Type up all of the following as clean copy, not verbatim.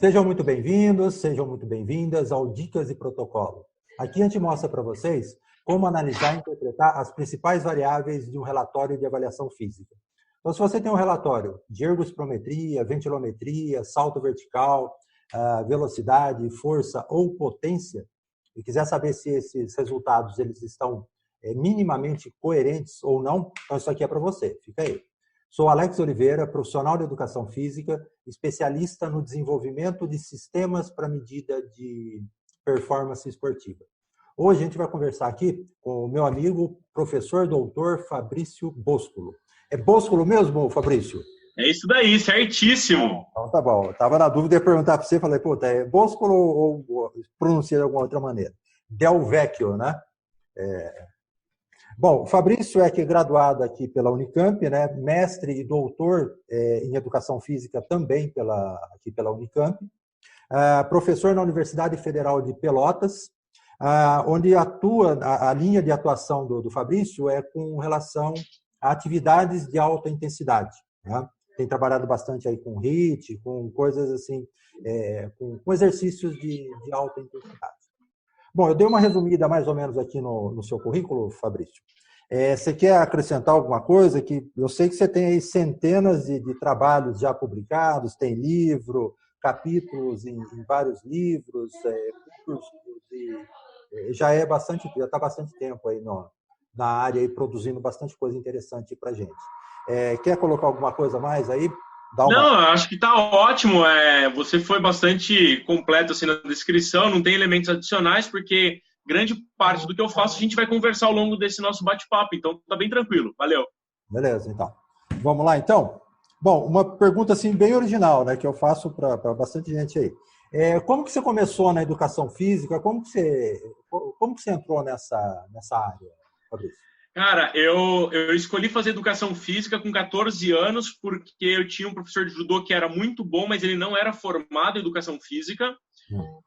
Sejam muito bem-vindos, sejam muito bem-vindas ao Dicas e Protocolo. Aqui a gente mostra para vocês como analisar e interpretar as principais variáveis de um relatório de avaliação física. Então, se você tem um relatório de ergospirometria, ventilometria, salto vertical, velocidade, força ou potência, e quiser saber se esses resultados eles estão minimamente coerentes ou não, então isso aqui é para você, fica aí. Sou Alex Oliveira, profissional de educação física, especialista no desenvolvimento de sistemas para medida de performance esportiva. Hoje a gente vai conversar aqui com o meu amigo, professor doutor Fabrício Boscolo. É Boscolo mesmo, Fabrício? É isso daí, certíssimo. Então tá bom. Estava na dúvida de perguntar para você, falei, pô, é Boscolo ou pronuncia de alguma outra maneira? Del Vecchio, né? Bom, o Fabrício é graduado aqui pela Unicamp, né? Mestre e doutor em Educação Física também aqui pela Unicamp. Professor na Universidade Federal de Pelotas, onde atua, a linha de atuação do Fabrício é com relação a atividades de alta intensidade. Né? Tem trabalhado bastante aí com HIIT, com coisas assim, com exercícios de alta intensidade. Bom, eu dei uma resumida mais ou menos aqui no seu currículo, Fabrício. Você quer acrescentar alguma coisa? Que eu sei que você tem aí centenas de trabalhos já publicados, tem livro, capítulos em vários livros, cursos, já está bastante tempo aí na área, aí, produzindo bastante coisa interessante para a gente. Quer colocar alguma coisa a mais aí? Não, acho que está ótimo. Você foi bastante completo assim, na descrição, não tem elementos adicionais, porque grande parte do que eu faço a gente vai conversar ao longo desse nosso bate-papo, então tá bem tranquilo. Valeu. Beleza, então. Vamos lá, então? Bom, uma pergunta assim bem original, né, que eu faço para bastante gente aí. Como que você começou na educação física? Como que você entrou nessa área, Fabrício? Cara, eu escolhi fazer educação física com 14 anos porque eu tinha um professor de judô que era muito bom, mas ele não era formado em educação física.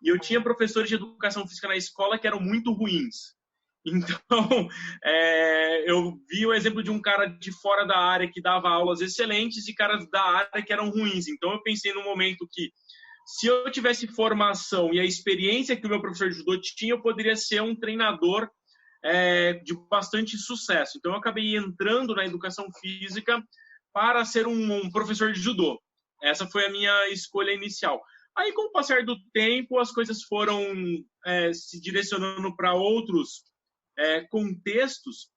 E eu tinha professores de educação física na escola que eram muito ruins. Então, eu vi o exemplo de um cara de fora da área que dava aulas excelentes e caras da área que eram ruins. Então, eu pensei no momento que, se eu tivesse formação e a experiência que o meu professor de judô tinha, eu poderia ser um treinador de bastante sucesso. Então, eu acabei entrando na educação física para ser um professor de judô. Essa foi a minha escolha inicial. Aí, com o passar do tempo, as coisas foram se direcionando para outros contextos,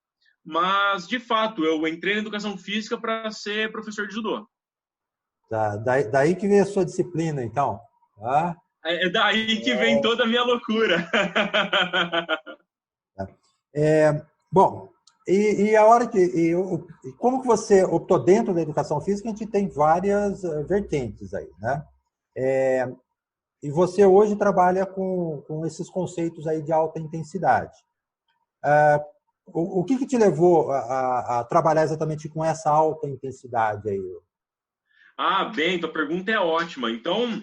mas, de fato, eu entrei na educação física para ser professor de judô. Daí que vem a sua disciplina, então. É daí que vem toda a minha loucura. Bom, e a hora como que você optou dentro da educação física? A gente tem várias vertentes aí, né? E você hoje trabalha com esses conceitos aí de alta intensidade. O que te levou a trabalhar exatamente com essa alta intensidade aí? Bem, tua pergunta é ótima. Então,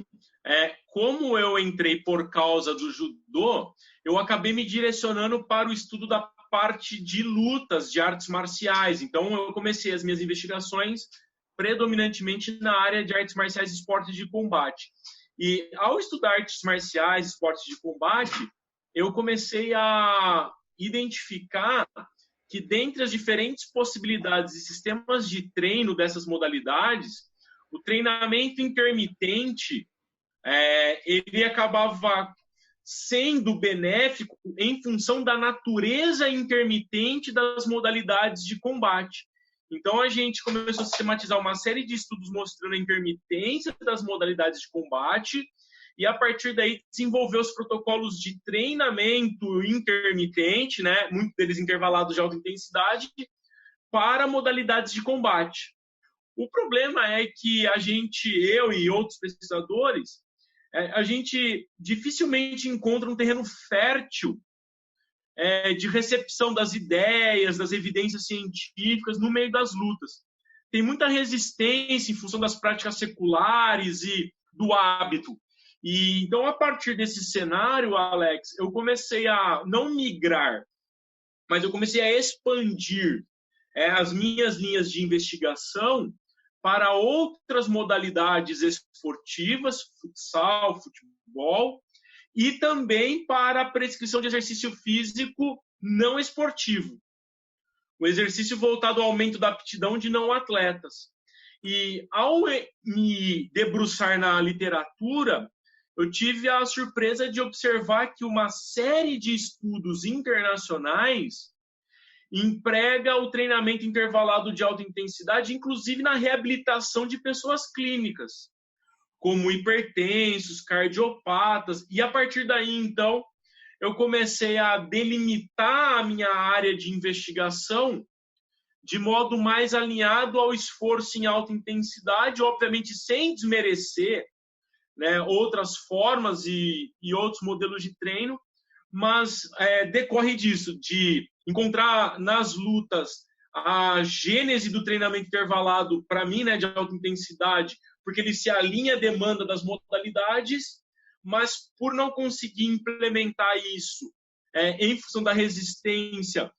como eu entrei por causa do judô, eu acabei me direcionando para o estudo da parte de lutas, de artes marciais. Então, eu comecei as minhas investigações predominantemente na área de artes marciais e esportes de combate. E, ao estudar artes marciais, esportes de combate, eu comecei a identificar que, dentre as diferentes possibilidades e sistemas de treino dessas modalidades, o treinamento intermitente ele acabava sendo benéfico em função da natureza intermitente das modalidades de combate. Então, a gente começou a sistematizar uma série de estudos mostrando a intermitência das modalidades de combate e, a partir daí, desenvolver os protocolos de treinamento intermitente, né, muitos deles intervalados de alta intensidade, para modalidades de combate. O problema é que eu e outros pesquisadores, a gente dificilmente encontra um terreno fértil de recepção das ideias, das evidências científicas no meio das lutas. Tem muita resistência em função das práticas seculares e do hábito. E então, a partir desse cenário, Alex, eu comecei a não migrar, mas eu comecei a expandir as minhas linhas de investigação para outras modalidades esportivas, futsal, futebol, e também para a prescrição de exercício físico não esportivo. O exercício voltado ao aumento da aptidão de não atletas. E ao me debruçar na literatura, eu tive a surpresa de observar que uma série de estudos internacionais emprega o treinamento intervalado de alta intensidade, inclusive na reabilitação de pessoas clínicas, como hipertensos, cardiopatas. E a partir daí, então, eu comecei a delimitar a minha área de investigação de modo mais alinhado ao esforço em alta intensidade, obviamente sem desmerecer, né, outras formas e outros modelos de treino, mas decorre disso, de encontrar nas lutas a gênese do treinamento intervalado, para mim, né, de alta intensidade, porque ele se alinha à demanda das modalidades, mas por não conseguir implementar isso em função da resistência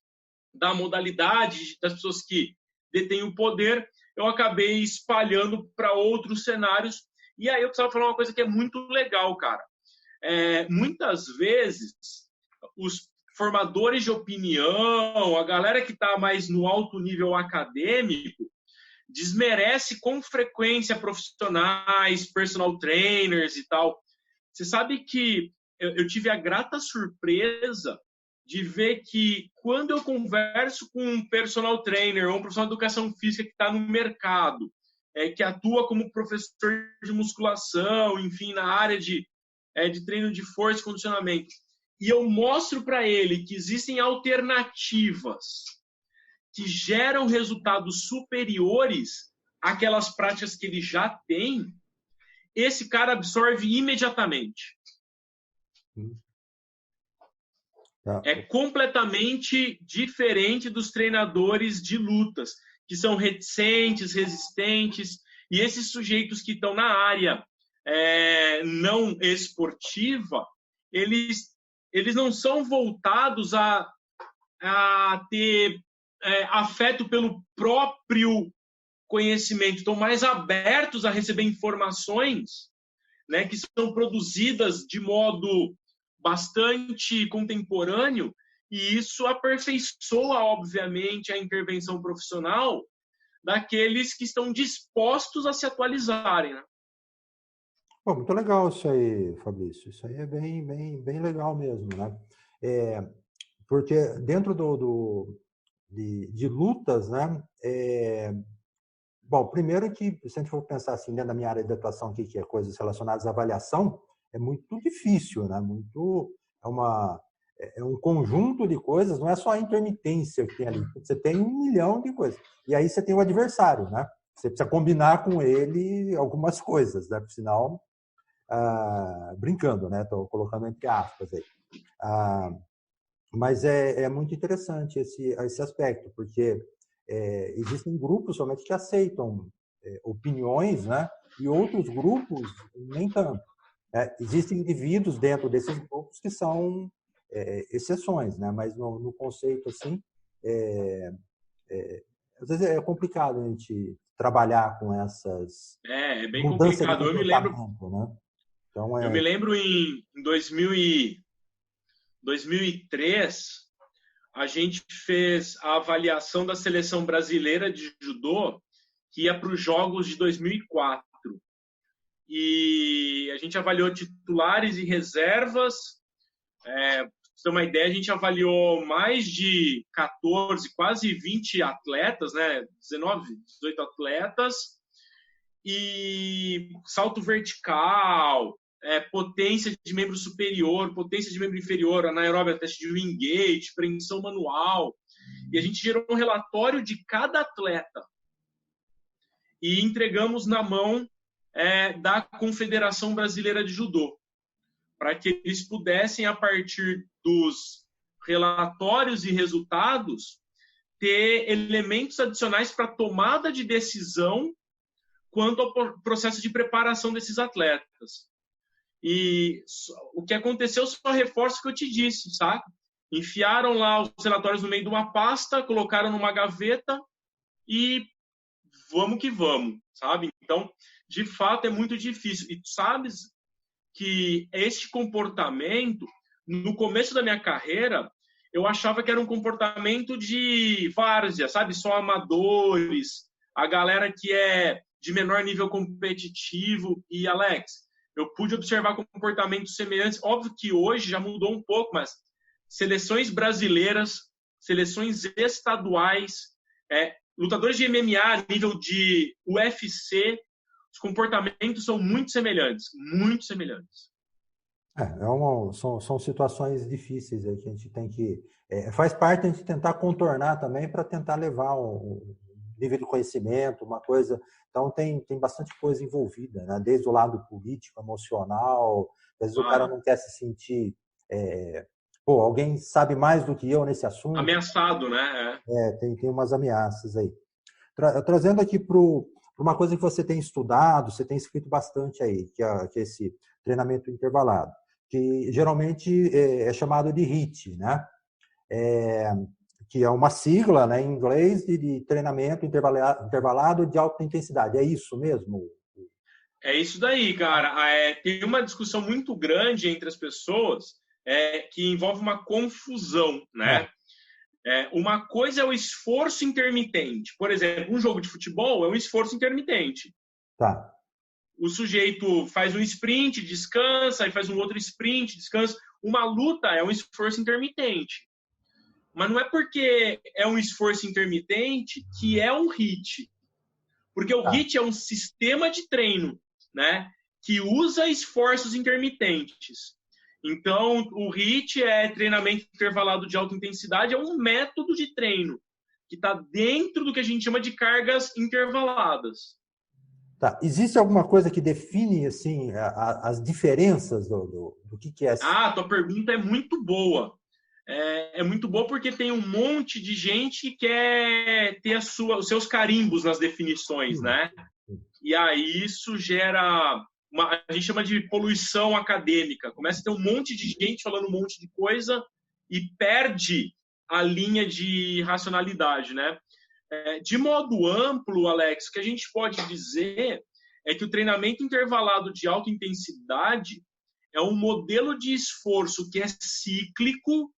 da modalidade, das pessoas que detêm o poder, eu acabei espalhando para outros cenários. E aí eu precisava falar uma coisa que é muito legal, cara. Muitas vezes, os formadores de opinião, a galera que está mais no alto nível acadêmico, desmerece com frequência profissionais, personal trainers e tal. Você sabe que eu tive a grata surpresa de ver que quando eu converso com um personal trainer ou um profissional de educação física que está no mercado, que atua como professor de musculação, enfim, na área de treino de força e condicionamento, e eu mostro para ele que existem alternativas que geram resultados superiores àquelas práticas que ele já tem, esse cara absorve imediatamente. É completamente diferente dos treinadores de lutas, que são reticentes, resistentes, e esses sujeitos que estão na área não esportiva, eles não são voltados a ter afeto pelo próprio conhecimento, estão mais abertos a receber informações, né, que são produzidas de modo bastante contemporâneo, e isso aperfeiçoa, obviamente, a intervenção profissional daqueles que estão dispostos a se atualizarem, né? Bom, muito legal isso aí, Fabrício. Isso aí é bem legal mesmo, né? Porque dentro de lutas, né? Bom, primeiro que, se a gente for pensar assim, dentro da minha área de atuação, que é coisas relacionadas à avaliação, é muito difícil, né? É um conjunto de coisas, não é só a intermitência que tem ali. Você tem 1 milhão de coisas. E aí você tem o adversário, né? Você precisa combinar com ele algumas coisas, né? Por sinal, brincando, né? Estou colocando entre aspas aí. Mas é muito interessante esse aspecto, porque existem grupos somente que aceitam opiniões, né? E outros grupos nem tanto. Existem indivíduos dentro desses grupos que são exceções, né? Mas no conceito assim, às vezes é complicado a gente trabalhar com essas é bem mudanças de complicado. comportamento, né? Então, eu me lembro em 2003, a gente fez a avaliação da seleção brasileira de judô que ia para os Jogos de 2004. E a gente avaliou titulares e reservas. Para você ter uma ideia, a gente avaliou mais de 14, quase 20 atletas, né? 19, 18 atletas. E salto vertical, potência de membro superior, potência de membro inferior, anaeróbia, teste de wingate, preensão manual. E a gente gerou um relatório de cada atleta e entregamos na mão da Confederação Brasileira de Judô, para que eles pudessem, a partir dos relatórios e resultados, ter elementos adicionais para tomada de decisão quanto ao processo de preparação desses atletas. E o que aconteceu só reforça o que eu te disse, sabe? Enfiaram lá os relatórios no meio de uma pasta, colocaram numa gaveta e vamos que vamos, sabe? Então, de fato, é muito difícil. E tu sabes que este comportamento, no começo da minha carreira, eu achava que era um comportamento de várzea, sabe? Só amadores, a galera que é de menor nível competitivo. E, Alex, eu pude observar comportamentos semelhantes. Óbvio que hoje já mudou um pouco, mas seleções brasileiras, seleções estaduais, lutadores de MMA, nível de UFC, os comportamentos são muito semelhantes, muito semelhantes. São situações difíceis aí que a gente tem que... faz parte a gente tentar contornar também para tentar levar um nível de conhecimento, uma coisa... Então, tem bastante coisa envolvida, né? Desde o lado político, emocional. Às vezes o cara não quer se sentir... alguém sabe mais do que eu nesse assunto. Ameaçado, né? Tem umas ameaças aí. Trazendo aqui para uma coisa que você tem estudado, você tem escrito bastante aí, que é esse treinamento intervalado, que geralmente é chamado de HIIT, né? Que é uma sigla, né, em inglês de treinamento intervalado de alta intensidade. É isso mesmo? É isso daí, cara. Tem uma discussão muito grande entre as pessoas que envolve uma confusão, né? Uma coisa é o esforço intermitente. Por exemplo, um jogo de futebol é um esforço intermitente. Tá. O sujeito faz um sprint, descansa, aí faz um outro sprint, descansa. Uma luta é um esforço intermitente. Mas não é porque é um esforço intermitente que é um HIIT. Porque o HIIT é um sistema de treino, né, que usa esforços intermitentes. Então, o HIIT é treinamento intervalado de alta intensidade, é um método de treino que está dentro do que a gente chama de cargas intervaladas. Tá. Existe alguma coisa que define assim as diferenças do que é? Tua pergunta é muito boa. É muito boa porque tem um monte de gente que quer ter os seus carimbos nas definições, né? E aí isso gera a gente chama de poluição acadêmica. Começa a ter um monte de gente falando um monte de coisa e perde a linha de racionalidade, né? De modo amplo, Alex, o que a gente pode dizer é que o treinamento intervalado de alta intensidade é um modelo de esforço que é cíclico,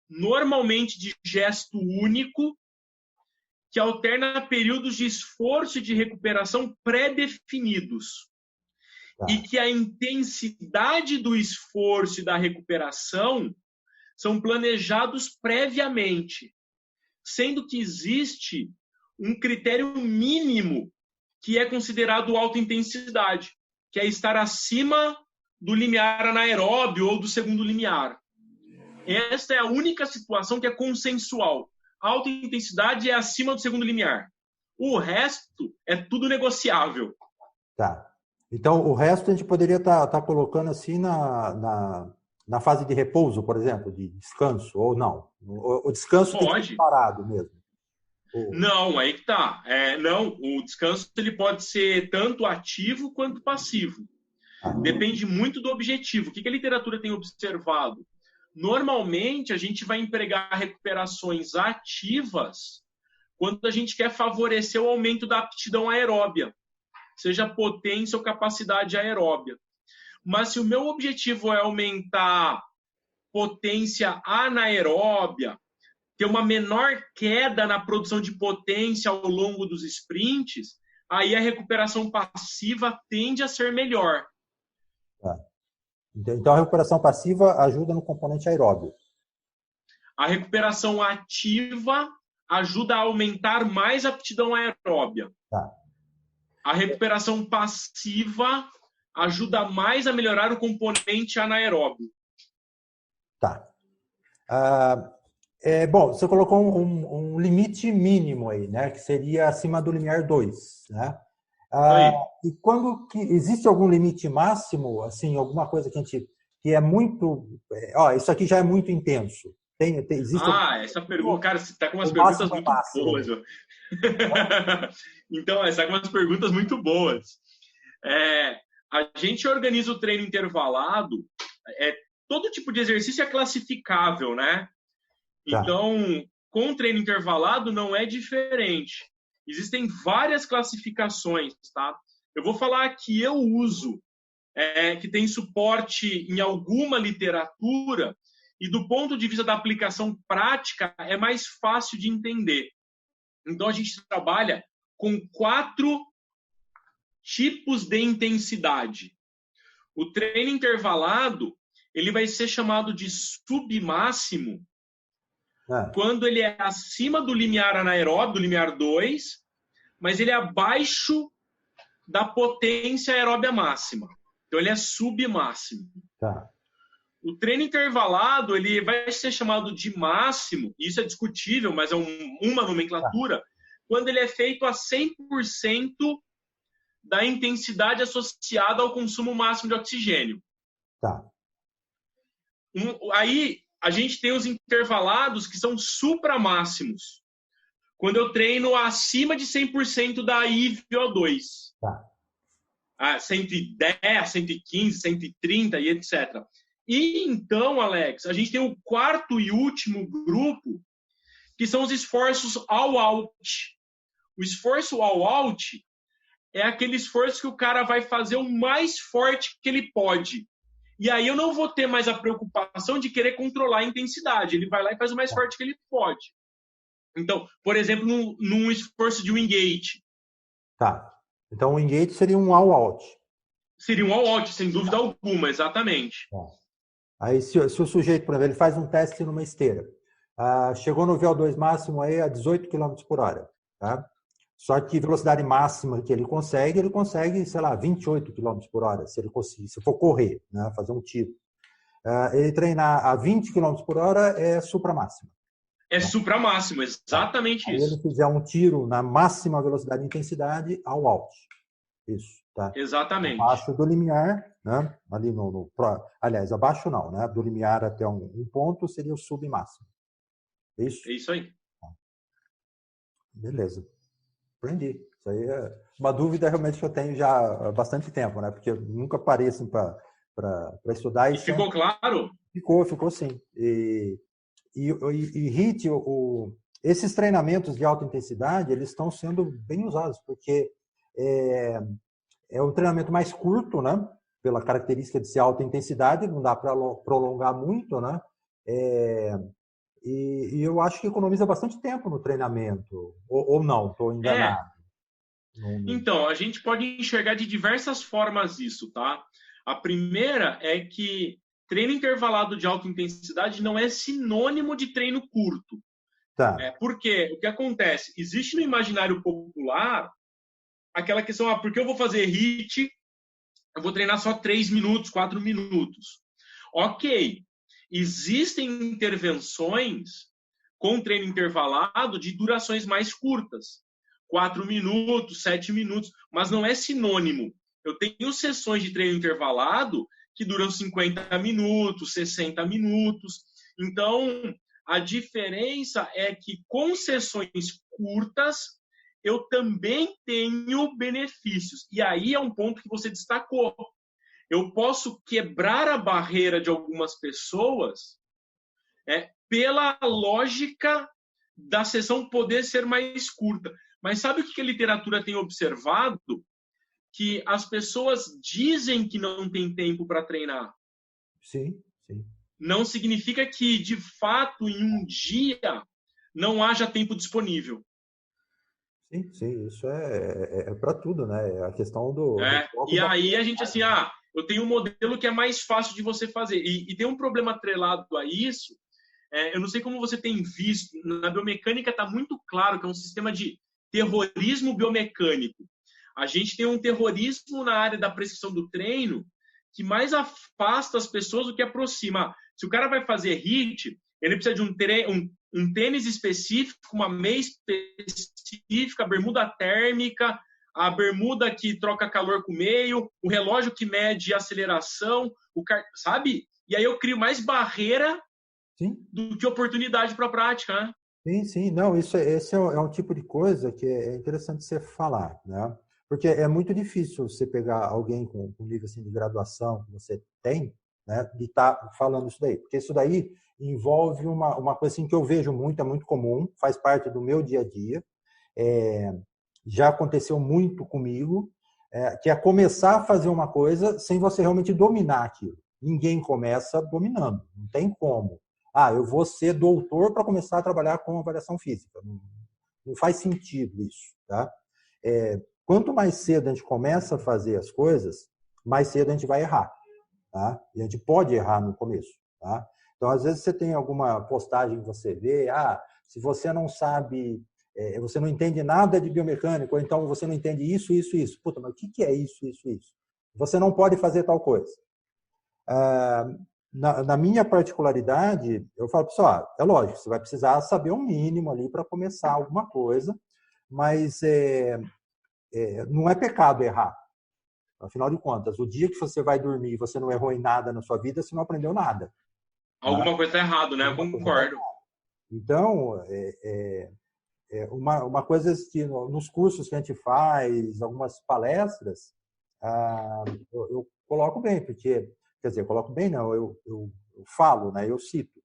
normalmente de gesto único, que alterna períodos de esforço e de recuperação pré-definidos. E que a intensidade do esforço e da recuperação são planejados previamente, sendo que existe um critério mínimo que é considerado alta intensidade, que é estar acima do limiar anaeróbio ou do segundo limiar. Esta é a única situação que é consensual. Alta intensidade é acima do segundo limiar. O resto é tudo negociável. Tá. Então, o resto a gente poderia estar colocando assim na fase de repouso, por exemplo, de descanso, ou não? O descanso tem que ser parado mesmo. Não, aí que tá. Não, o descanso ele pode ser tanto ativo quanto passivo. Depende muito do objetivo. O que a literatura tem observado? Normalmente, a gente vai empregar recuperações ativas quando a gente quer favorecer o aumento da aptidão aeróbia, seja potência ou capacidade aeróbia. Mas se o meu objetivo é aumentar potência anaeróbia, ter uma menor queda na produção de potência ao longo dos sprints, aí a recuperação passiva tende a ser melhor. Então, a recuperação passiva ajuda no componente aeróbio. A recuperação ativa ajuda a aumentar mais a aptidão aeróbia. A recuperação passiva ajuda mais a melhorar o componente anaeróbio. Bom, você colocou um limite mínimo aí, né? Que seria acima do limiar 2, né? E quando que existe algum limite máximo, assim, alguma coisa que é muito... isso aqui já é muito intenso. Existe essa pergunta... Cara, você está com umas perguntas muito boas. Então, você está com umas perguntas muito boas. A gente organiza o treino intervalado, todo tipo de exercício é classificável, né? Então, com o treino intervalado não é diferente. Existem várias classificações, tá? Eu vou falar que eu uso, que tem suporte em alguma literatura, e do ponto de vista da aplicação prática, é mais fácil de entender. Então, a gente trabalha com 4 tipos de intensidade. O treino intervalado, ele vai ser chamado de submáximo quando ele é acima do limiar anaeróbio, do limiar 2, mas ele é abaixo da potência aeróbia máxima. Então, ele é submáximo. Tá. O treino intervalado, ele vai ser chamado de máximo, isso é discutível, mas é uma nomenclatura, quando ele é feito a 100% da intensidade associada ao consumo máximo de oxigênio. Tá. Aí, a gente tem os intervalados que são supramáximos, quando eu treino acima de 100% da IVO2. Tá. 110, 115, 130 e etc. E então, Alex, a gente tem o 4º e último grupo, que são os esforços all-out. O esforço all-out é aquele esforço que o cara vai fazer o mais forte que ele pode. E aí eu não vou ter mais a preocupação de querer controlar a intensidade. Ele vai lá e faz o mais forte que ele pode. Então, por exemplo, num esforço de wingate. Tá. Então, o wingate seria um all-out. Seria um all-out, sem dúvida alguma, exatamente. Aí, se o sujeito, por exemplo, ele faz um teste numa esteira, chegou no VO2 máximo aí a 18 km por hora, tá? Só que a velocidade máxima que ele consegue, sei lá, 28 km por hora, se ele conseguir, se for correr, né, fazer um tiro. Ele treinar a 20 km por hora é supramáximo. É supramáximo, exatamente Aí isso. ele fizer um tiro na máxima velocidade e intensidade ao alto. Isso, tá? Exatamente. Abaixo do limiar, né? Ali aliás, abaixo não, né? Do limiar até um ponto seria o submáximo. Isso? É isso aí. Beleza. Aprendi. Isso aí é uma dúvida realmente que eu tenho já há bastante tempo, né? Porque eu nunca parei assim para estudar. E ficou claro? Ficou sim. E HIIT, esses treinamentos de alta intensidade, eles estão sendo bem usados, porque é um treinamento mais curto, né? Pela característica de ser alta intensidade, não dá para prolongar muito, né? E eu acho que economiza bastante tempo no treinamento. Ou não, estou enganado. Então, a gente pode enxergar de diversas formas isso, tá? A primeira é que treino intervalado de alta intensidade não é sinônimo de treino curto. Tá. Porque o que acontece? Existe no imaginário popular aquela questão, porque eu vou fazer HIIT, eu vou treinar só 3 minutos, 4 minutos. Ok, existem intervenções com treino intervalado de durações mais curtas. 4 minutos, 7 minutos, mas não é sinônimo. Eu tenho sessões de treino intervalado que duram 50 minutos, 60 minutos. Então, a diferença é que com sessões curtas, eu também tenho benefícios. E aí é um ponto que você destacou. Eu posso quebrar a barreira de algumas pessoas pela lógica da sessão poder ser mais curta. Mas sabe o que a literatura tem observado? Que as pessoas dizem que não tem tempo para treinar. Sim, sim. Não significa que, de fato, em um dia, não haja tempo disponível. Sim, sim, isso é para tudo, né? A questão do e aí a gente, assim, eu tenho um modelo que é mais fácil de você fazer. E tem um problema atrelado a isso. Eu não sei como você tem visto, na biomecânica está muito claro que é um sistema de terrorismo biomecânico. A gente tem um terrorismo na área da prescrição do treino que mais afasta as pessoas do que aproxima. Se o cara vai fazer HIIT, ele precisa de um tênis específico, uma meia específica, bermuda térmica, a bermuda que troca calor com o meio, o relógio que mede aceleração, sabe? E aí eu crio mais barreira do que oportunidade para a prática, né? Sim, sim. Não, esse é um tipo de coisa que é interessante você falar, né? Porque é muito difícil você pegar alguém com nível assim, de graduação que você tem, né, de estar falando isso daí. Porque isso daí envolve uma coisa assim, que eu vejo muito, é muito comum, faz parte do meu dia a dia. já aconteceu muito comigo, que é começar a fazer uma coisa sem você realmente dominar aquilo. Ninguém começa dominando, não tem como. Eu vou ser doutor para começar a trabalhar com avaliação física. Não faz sentido isso. Tá? Quanto mais cedo a gente começa a fazer as coisas, mais cedo a gente vai errar. Tá? E a gente pode errar no começo. Tá? Então, às vezes, você tem alguma postagem que você vê, se você não sabe, você não entende nada de biomecânica, ou então você não entende isso, isso, isso. Puta, mas o que é isso, isso, isso? Você não pode fazer tal coisa. Na minha particularidade, eu falo, pessoal, é lógico, você vai precisar saber um mínimo ali para começar alguma coisa, mas não é pecado errar. Afinal de contas, o dia que você vai dormir e você não errou em nada na sua vida, você não aprendeu nada. Alguma coisa está errado, né? Eu concordo. Então, uma coisa que nos cursos que a gente faz, algumas palestras, eu coloco bem, porque, quer dizer, eu coloco bem não, eu falo, né, eu cito,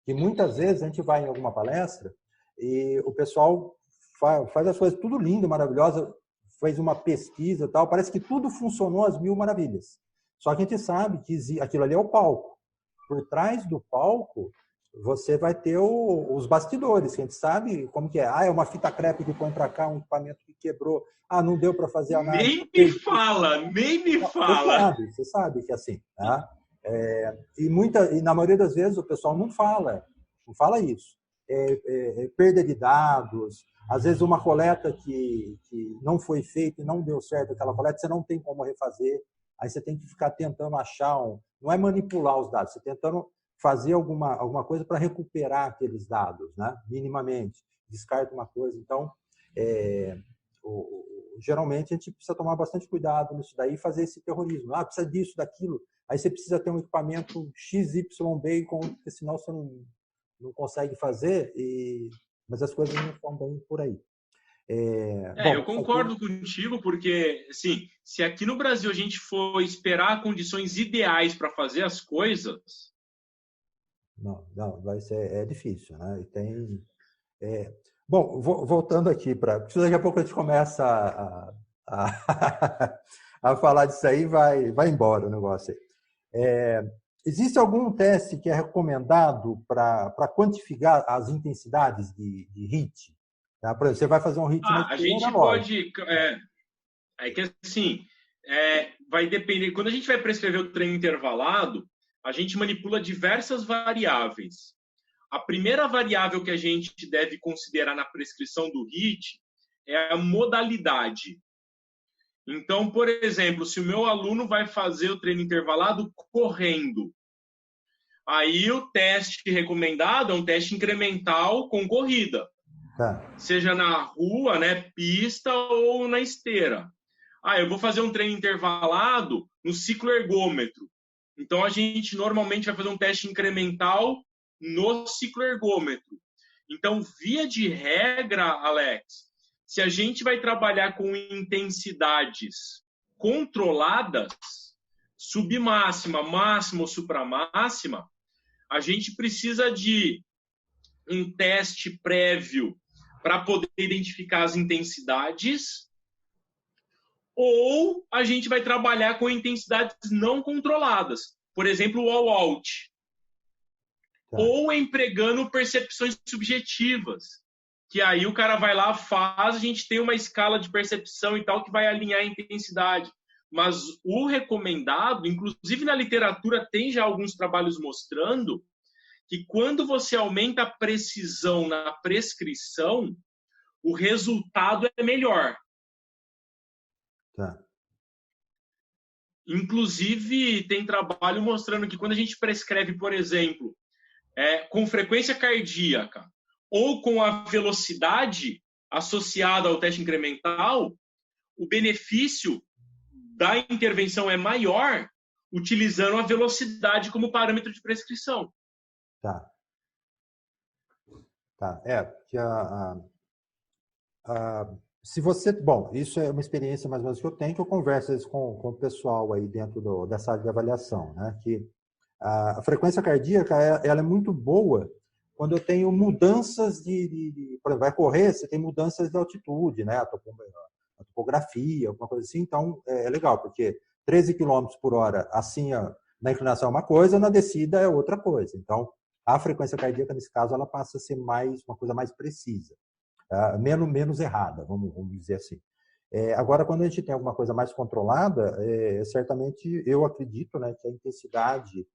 que muitas vezes a gente vai em alguma palestra e o pessoal faz as coisas tudo lindo, maravilhosa, fez uma pesquisa e tal, parece que tudo funcionou às mil maravilhas. Só que a gente sabe que aquilo ali é o palco. Por trás do palco, você vai ter os bastidores, que a gente sabe como que é. É uma fita crepe que põe para cá, um equipamento que quebrou. Nem deu para fazer a análise. Nem me fala. Você sabe que é assim. Tá? E na maioria das vezes o pessoal não fala isso. Perda de dados, às vezes uma coleta que não foi feita e não deu certo aquela coleta, você não tem como refazer. Aí você tem que ficar tentando achar não é manipular os dados, você tentando fazer alguma coisa para recuperar aqueles dados, né? Minimamente. Descarta uma coisa. Então, geralmente a gente precisa tomar bastante cuidado nisso daí e fazer esse terrorismo. Precisa disso, daquilo. Aí você precisa ter um equipamento XYB, porque senão você não consegue fazer, mas as coisas não estão bem por aí. Eu concordo contigo, porque assim, se aqui no Brasil a gente for esperar condições ideais para fazer as coisas... Não, vai ser difícil, né? E tem... Bom, voltando aqui porque daqui a pouco a gente começa a falar disso aí, vai embora o negócio aí. Existe algum teste que é recomendado para quantificar as intensidades de HIIT? Tá? Por exemplo, você vai fazer um HIIT na a gente pode... É que assim, vai depender... Quando a gente vai prescrever o treino intervalado, a gente manipula diversas variáveis. A primeira variável que a gente deve considerar na prescrição do HIIT é a modalidade. Então, por exemplo, se o meu aluno vai fazer o treino intervalado correndo, aí o teste recomendado é um teste incremental com corrida. Seja na rua, né, pista ou na esteira. Eu vou fazer um treino intervalado no cicloergômetro. Então, a gente normalmente vai fazer um teste incremental no cicloergômetro. Então, via de regra, Alex, se a gente vai trabalhar com intensidades controladas, submáxima, máxima ou supramáxima, a gente precisa de um teste prévio para poder identificar as intensidades, ou a gente vai trabalhar com intensidades não controladas, por exemplo, o all-out, ou empregando percepções subjetivas, que aí o cara vai lá, faz, a gente tem uma escala de percepção e tal que vai alinhar a intensidade. Mas o recomendado, inclusive na literatura tem já alguns trabalhos mostrando que quando você aumenta a precisão na prescrição, o resultado é melhor. Inclusive, tem trabalho mostrando que quando a gente prescreve, por exemplo, com frequência cardíaca ou com a velocidade associada ao teste incremental, o benefício da intervenção é maior utilizando a velocidade como parâmetro de prescrição. Porque se você... Bom, isso é uma experiência mais ou menos que eu tenho, que eu converso às vezes, com o pessoal aí dentro dessa área de avaliação, né? Que a frequência cardíaca ela é muito boa quando eu tenho mudanças por exemplo, vai correr, você tem mudanças de altitude, né? A topografia, alguma coisa assim, então é legal, porque 13 quilômetros por hora, assim, na inclinação é uma coisa, na descida é outra coisa. Então, a frequência cardíaca, nesse caso, ela passa a ser uma coisa mais precisa, menos errada, vamos dizer assim. Agora, quando a gente tem alguma coisa mais controlada, certamente eu acredito, né, que a intensidade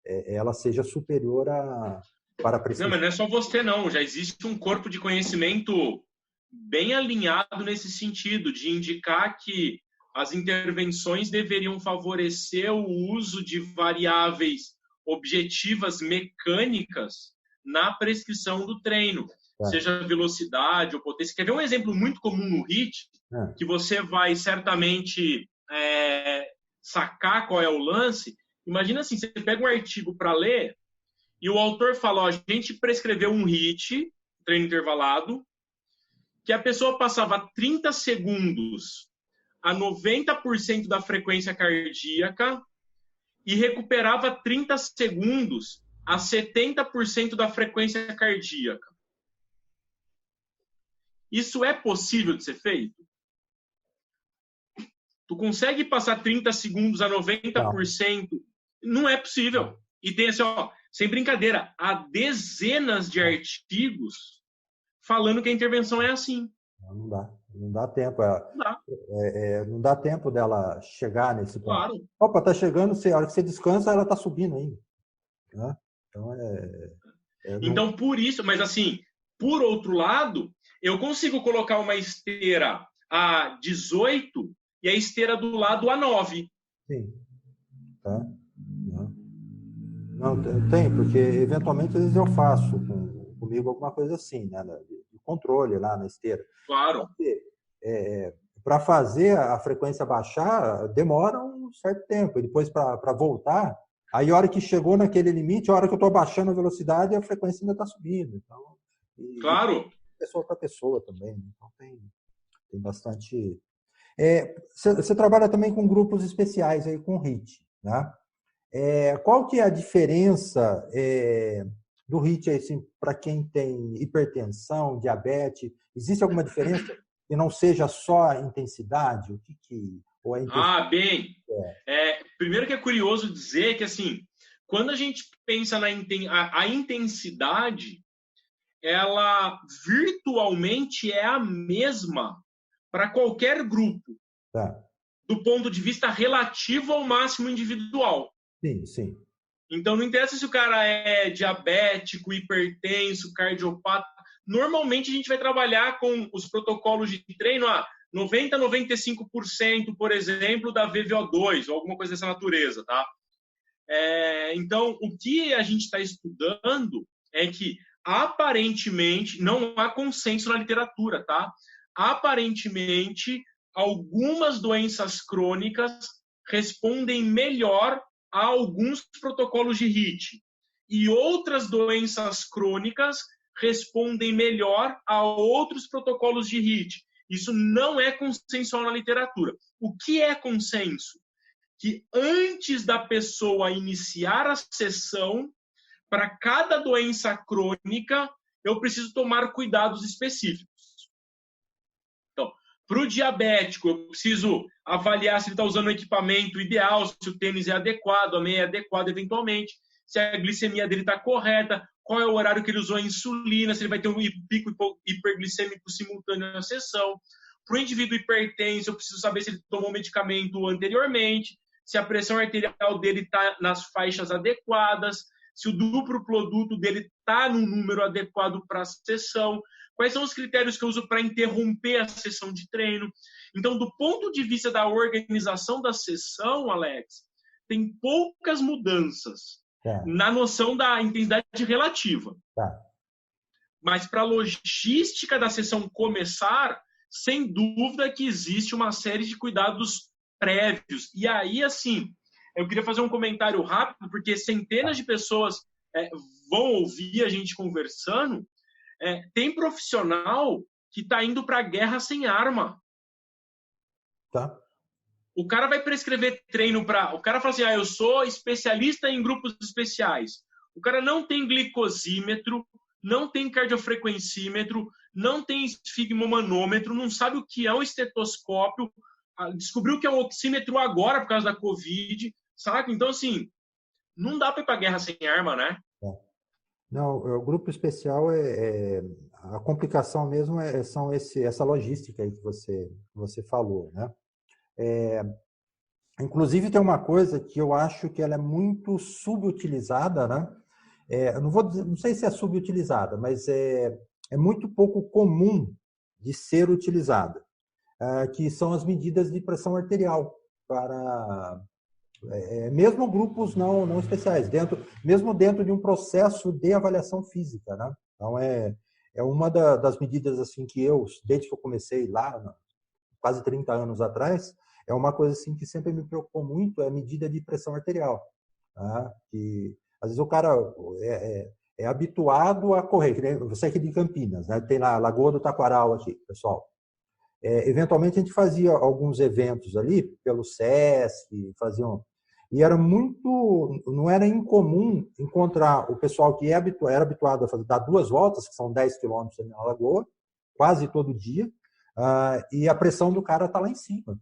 ela seja superior para a Não, mas prescrição. não é só você, não. Já existe um corpo de conhecimento bem alinhado nesse sentido, de indicar que as intervenções deveriam favorecer o uso de variáveis objetivas mecânicas na prescrição do treino, seja velocidade ou potência. Quer ver um exemplo muito comum no HIIT, que você vai certamente sacar qual é o lance? Imagina assim, você pega um artigo para ler e o autor fala, ó, a gente prescreveu um HIIT, treino intervalado, que a pessoa passava 30 segundos a 90% da frequência cardíaca e recuperava 30 segundos a 70% da frequência cardíaca. Isso é possível de ser feito? Tu consegue passar 30 segundos a 90%? Não é possível. E tem assim, ó, sem brincadeira, há dezenas de artigos falando que a intervenção é assim. Não dá tempo. Não dá tempo dela chegar nesse ponto. Claro. Opa, tá chegando, a hora que você descansa, ela tá subindo ainda. Né? Então, por isso, mas assim, por outro lado, eu consigo colocar uma esteira a 18 e a esteira do lado a 9. Sim. Tá? Não, tem, porque eventualmente às vezes eu faço comigo alguma coisa assim, né? De controle lá na esteira. Claro. Para fazer a frequência baixar, demora um certo tempo. E depois, para voltar, aí a hora que chegou naquele limite, a hora que eu estou baixando a velocidade, a frequência ainda está subindo. Então, claro. Pessoa para pessoa também. Então, tem bastante... Você trabalha também com grupos especiais, aí, com HIIT, né? Qual que é a diferença do HIIT assim, para quem tem hipertensão, diabetes? Existe alguma diferença que não seja só a intensidade? Ou a intensidade? Bem. Primeiro que é curioso dizer que, assim, quando a gente pensa a intensidade, ela virtualmente é a mesma para qualquer grupo, do ponto de vista relativo ao máximo individual. Sim, sim. Então, não interessa se o cara é diabético, hipertenso, cardiopata. Normalmente, a gente vai trabalhar com os protocolos de treino a 90% a 95%, por exemplo, da VVO2, ou alguma coisa dessa natureza, tá? Então, o que a gente está estudando é que, aparentemente, não há consenso na literatura, tá? Aparentemente, algumas doenças crônicas respondem melhor a alguns protocolos de HIIT e outras doenças crônicas respondem melhor a outros protocolos de HIIT. Isso não é consensual na literatura. O que é consenso? Que antes da pessoa iniciar a sessão, para cada doença crônica, eu preciso tomar cuidados específicos. Então, para o diabético, eu preciso avaliar se ele está usando o equipamento ideal, se o tênis é adequado, a meia é adequada eventualmente, se a glicemia dele está correta, qual é o horário que ele usou a insulina, se ele vai ter um pico hiperglicêmico simultâneo na sessão. Para o indivíduo hipertenso, eu preciso saber se ele tomou medicamento anteriormente, se a pressão arterial dele está nas faixas adequadas, se o duplo produto dele está no número adequado para a sessão, quais são os critérios que eu uso para interromper a sessão de treino. Então, do ponto de vista da organização da sessão, Alex, tem poucas mudanças na noção da intensidade relativa. Mas para a logística da sessão começar, sem dúvida que existe uma série de cuidados prévios. E aí, assim, eu queria fazer um comentário rápido, porque centenas de pessoas vão ouvir a gente conversando. Tem profissional que está indo para a guerra sem arma. O cara vai prescrever treino para... O cara fala assim, eu sou especialista em grupos especiais. O cara não tem glicosímetro, não tem cardiofrequencímetro, não tem esfigmomanômetro, não sabe o que é um estetoscópio, descobriu que é um oxímetro agora por causa da Covid, saca? Então, assim, não dá para ir para guerra sem arma, né? Não, o grupo especial a complicação mesmo são essa logística aí que você falou, né? Inclusive tem uma coisa que eu acho que ela é muito subutilizada, né? Eu não vou dizer, não sei se é subutilizada, mas é muito pouco comum de ser utilizada, que são as medidas de pressão arterial para mesmo grupos não especiais, mesmo dentro de um processo de avaliação física, né? Então, é uma das medidas assim que desde que eu comecei lá, quase 30 anos atrás, é uma coisa assim que sempre me preocupou muito, é a medida de pressão arterial. Tá? Que, às vezes o cara é habituado a correr, que nem você aqui de Campinas, né? Tem lá a Lagoa do Taquaral aqui, pessoal. Eventualmente a gente fazia alguns eventos ali pelo SESC, e não era incomum encontrar o pessoal que era habituado a dar 2 voltas, que são 10 quilômetros na Lagoa, quase todo dia, e a pressão do cara está lá em cima.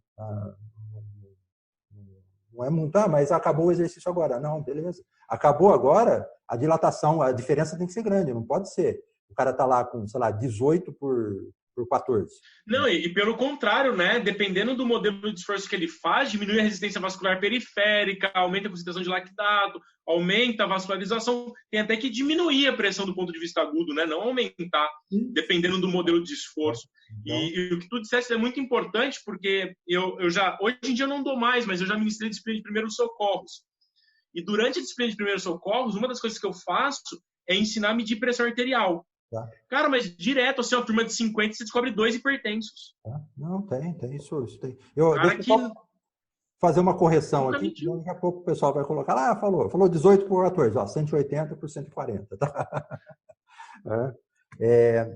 Não é muito, mas acabou o exercício agora. Não, beleza. Acabou agora, a dilatação, a diferença tem que ser grande, não pode ser. O cara está lá com, sei lá, 18 por 14. Não, e pelo contrário, né? Dependendo do modelo de esforço que ele faz, diminui a resistência vascular periférica, aumenta a concentração de lactato, aumenta a vascularização, tem até que diminuir a pressão do ponto de vista agudo, né? Não aumentar, dependendo do modelo de esforço. E o que tu disseste é muito importante, porque hoje em dia eu não dou mais, mas eu já ministrei disciplina de primeiros socorros. E durante a disciplina de primeiros socorros, uma das coisas que eu faço é ensinar a medir pressão arterial. Tá. Cara, mas direto, assim, uma turma de 50, você descobre 2 hipertensos. Tá. Não, tem isso tem. Deixa eu fazer uma correção aqui, daqui a pouco o pessoal vai colocar lá, falou 18 por 14, 180 por 140, tá?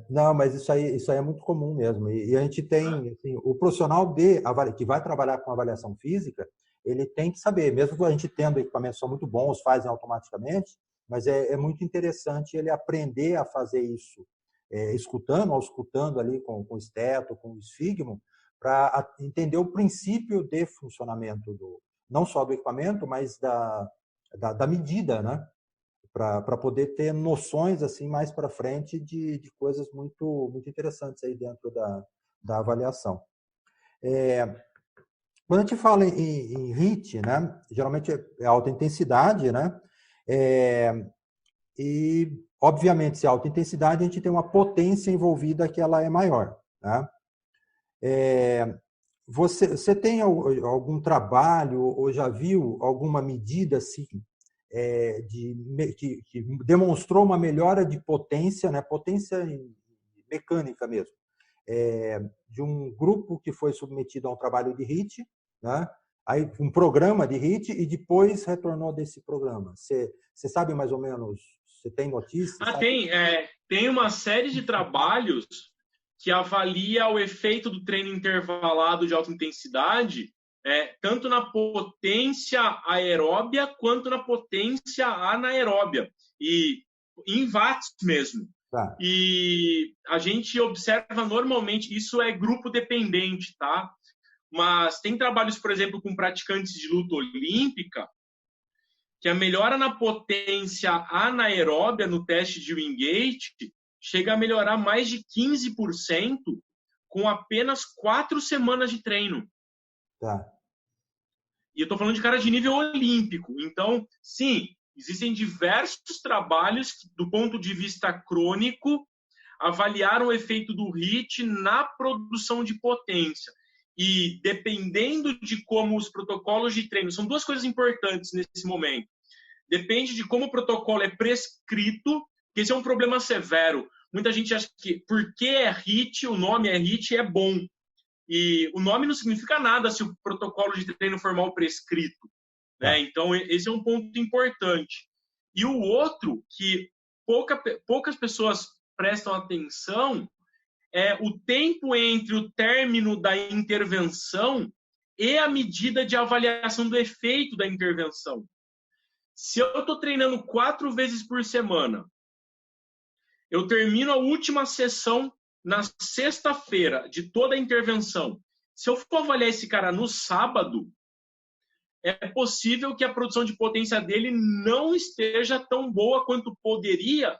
Não, mas isso aí é muito comum mesmo. E a gente tem, assim, o profissional que vai trabalhar com avaliação física, ele tem que saber, mesmo que a gente tendo equipamentos que são muito bons, fazem automaticamente, mas é muito interessante ele aprender a fazer isso, auscultando ali com o esteto, com o esfigmo, para entender o princípio de funcionamento não só do equipamento, mas da medida, né? Para poder ter noções assim mais para frente de coisas muito, muito interessantes aí dentro da avaliação. Quando a gente fala em HIIT, né, geralmente é alta intensidade, né? E, obviamente, se é alta intensidade, a gente tem uma potência envolvida que ela é maior. Né? Você tem algum trabalho ou já viu alguma medida assim, que demonstrou uma melhora de potência, né? Potência mecânica mesmo, de um grupo que foi submetido a um trabalho de HIIT, né? Aí um programa de HIIT e depois retornou desse programa. Você sabe mais ou menos? Você tem notícias? Tem uma série de trabalhos que avalia o efeito do treino intervalado de alta intensidade, tanto na potência aeróbia quanto na potência anaeróbia, e em watts mesmo. Tá. E a gente observa normalmente, isso é grupo dependente, tá? Mas tem trabalhos, por exemplo, com praticantes de luta olímpica, que a melhora na potência anaeróbia no teste de Wingate chega a melhorar mais de 15% com apenas 4 semanas de treino. Tá. E eu estou falando de cara de nível olímpico. Então, sim, existem diversos trabalhos que, do ponto de vista crônico, avaliaram o efeito do HIIT na produção de potência. E dependendo de como os protocolos de treino... São 2 coisas importantes nesse momento. Depende de como o protocolo é prescrito, que esse é um problema severo. Muita gente acha que porque é HIIT, o nome é HIIT, é bom. E o nome não significa nada se o protocolo de treino for mal prescrito. Né? Então, esse é um ponto importante. E o outro, que poucas pessoas prestam atenção, é o tempo entre o término da intervenção e a medida de avaliação do efeito da intervenção. Se eu estou treinando 4 vezes por semana, eu termino a última sessão na sexta-feira de toda a intervenção. Se eu for avaliar esse cara no sábado, é possível que a produção de potência dele não esteja tão boa quanto poderia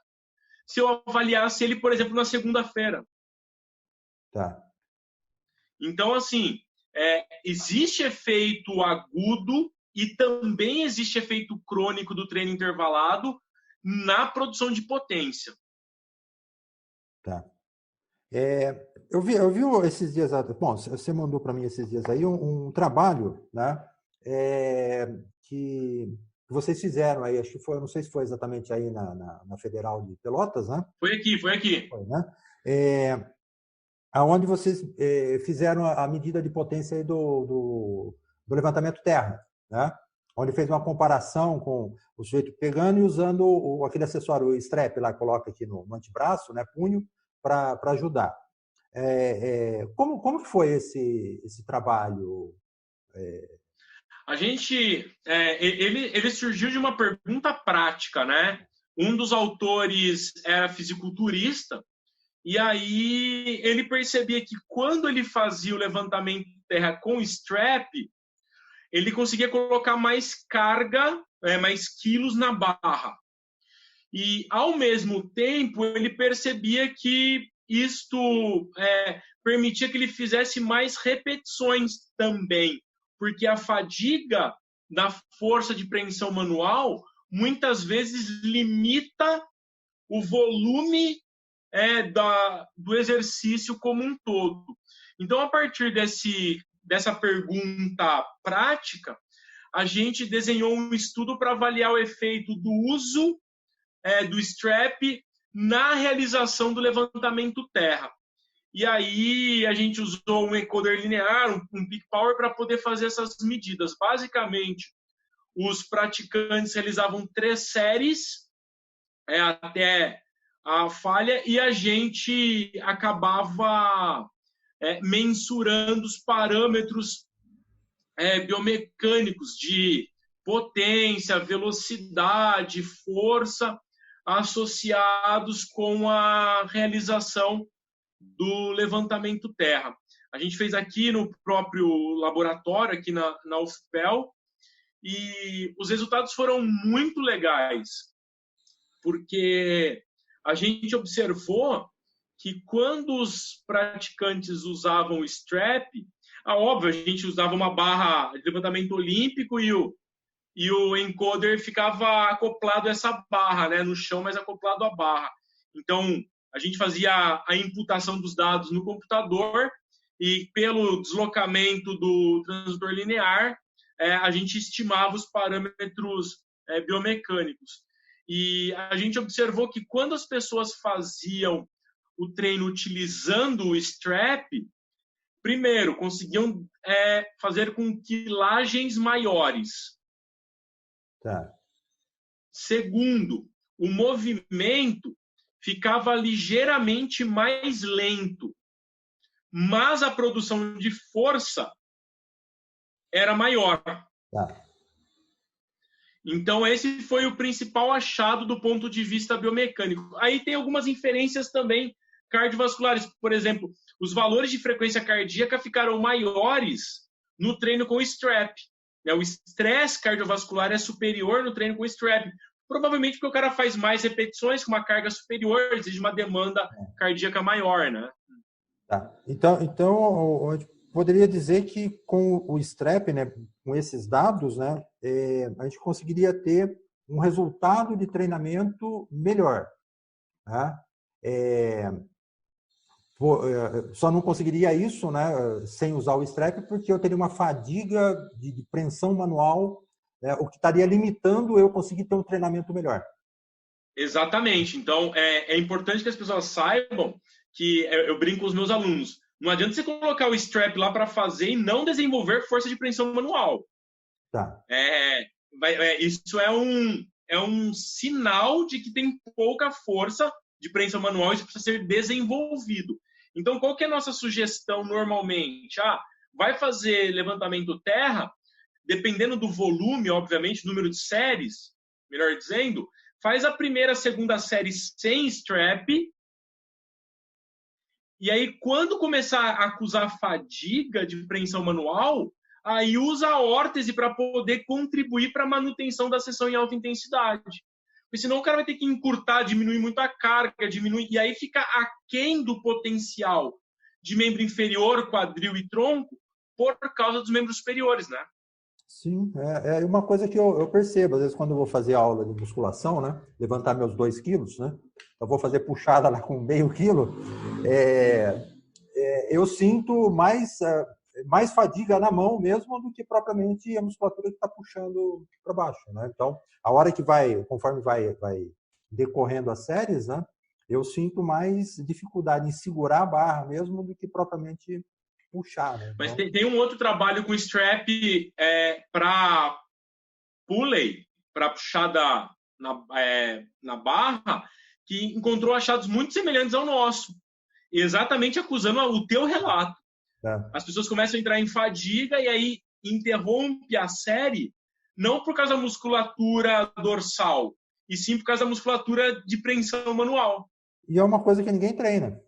se eu avaliasse ele, por exemplo, na segunda-feira. Tá. Então, assim, existe efeito agudo e também existe efeito crônico do treino intervalado na produção de potência. Tá. Eu vi esses dias, bom, você mandou para mim esses dias aí um trabalho, né, que vocês fizeram aí, acho que foi, não sei se foi exatamente aí na Federal de Pelotas, né? Foi aqui. Foi, né? Aonde vocês fizeram a medida de potência aí do levantamento terra, né? Onde fez uma comparação com o sujeito pegando e usando aquele acessório, o strap lá, coloca aqui no antebraço, né, punho, para ajudar. Como que foi esse trabalho? A gente, ele surgiu de uma pergunta prática, né? Um dos autores era fisiculturista, e aí ele percebia que quando ele fazia o levantamento de terra com strap, ele conseguia colocar mais carga, mais quilos na barra. E, ao mesmo tempo, ele percebia que isto permitia que ele fizesse mais repetições também, porque a fadiga da força de preensão manual muitas vezes limita o volume do exercício como um todo. Então, a partir dessa pergunta prática, a gente desenhou um estudo para avaliar o efeito do uso do strap na realização do levantamento terra. E aí a gente usou um encoder linear, um peak power, para poder fazer essas medidas. Basicamente, os praticantes realizavam 3 séries até a falha e a gente acabava mensurando os parâmetros biomecânicos de potência, velocidade, força associados com a realização do levantamento terra. A gente fez aqui no próprio laboratório, aqui na UFPEL, e os resultados foram muito legais, porque a gente observou que quando os praticantes usavam o strap, óbvio, a gente usava uma barra de levantamento olímpico e o encoder ficava acoplado a essa barra, né, no chão, mas acoplado à barra. Então, a gente fazia a imputação dos dados no computador e, pelo deslocamento do transdutor linear, a gente estimava os parâmetros biomecânicos. E a gente observou que quando as pessoas faziam o treino utilizando o strap, primeiro, conseguiam fazer com quilagens maiores. Tá. Segundo, o movimento ficava ligeiramente mais lento, mas a produção de força era maior. Tá. Então, esse foi o principal achado do ponto de vista biomecânico. Aí tem algumas inferências também cardiovasculares. Por exemplo, os valores de frequência cardíaca ficaram maiores no treino com strap. O estresse cardiovascular é superior no treino com strap. Provavelmente porque o cara faz mais repetições com uma carga superior, exige uma demanda cardíaca maior, né? Tá. Então, a gente poderia dizer que com o strap, né, com esses dados, né, a gente conseguiria ter um resultado de treinamento melhor. Né? Só não conseguiria isso, né, sem usar o strap, porque eu teria uma fadiga de preensão manual, né, o que estaria limitando eu conseguir ter um treinamento melhor. Exatamente. Então, é importante que as pessoas saibam que eu brinco com os meus alunos. Não adianta você colocar o strap lá para fazer e não desenvolver força de preensão manual. Tá. Isso é um sinal de que tem pouca força de preensão manual e isso precisa ser desenvolvido. Então, qual que é a nossa sugestão normalmente? Vai fazer levantamento terra, dependendo do volume, obviamente, número de séries, melhor dizendo, faz a primeira, segunda série sem strap, e aí quando começar a acusar fadiga de preensão manual, aí usa a órtese para poder contribuir para a manutenção da sessão em alta intensidade. Porque senão o cara vai ter que encurtar, diminuir muito a carga, diminuir, e aí fica aquém do potencial de membro inferior, quadril e tronco, por causa dos membros superiores, né? Sim, é uma coisa que eu percebo, às vezes quando eu vou fazer aula de musculação, né, levantar meus 2 quilos, né, eu vou fazer puxada lá com meio quilo, eu sinto mais fadiga na mão mesmo do que propriamente a musculatura que está puxando para baixo, né? Então, a hora que conforme vai decorrendo as séries, né, eu sinto mais dificuldade em segurar a barra mesmo do que propriamente puxar, né? Mas Então, tem um outro trabalho com strap para pulley, para puxada na barra, que encontrou achados muito semelhantes ao nosso, exatamente acusando o teu relato. As pessoas começam a entrar em fadiga e aí interrompe a série, não por causa da musculatura dorsal, e sim por causa da musculatura de preensão manual. E é uma coisa que ninguém treina.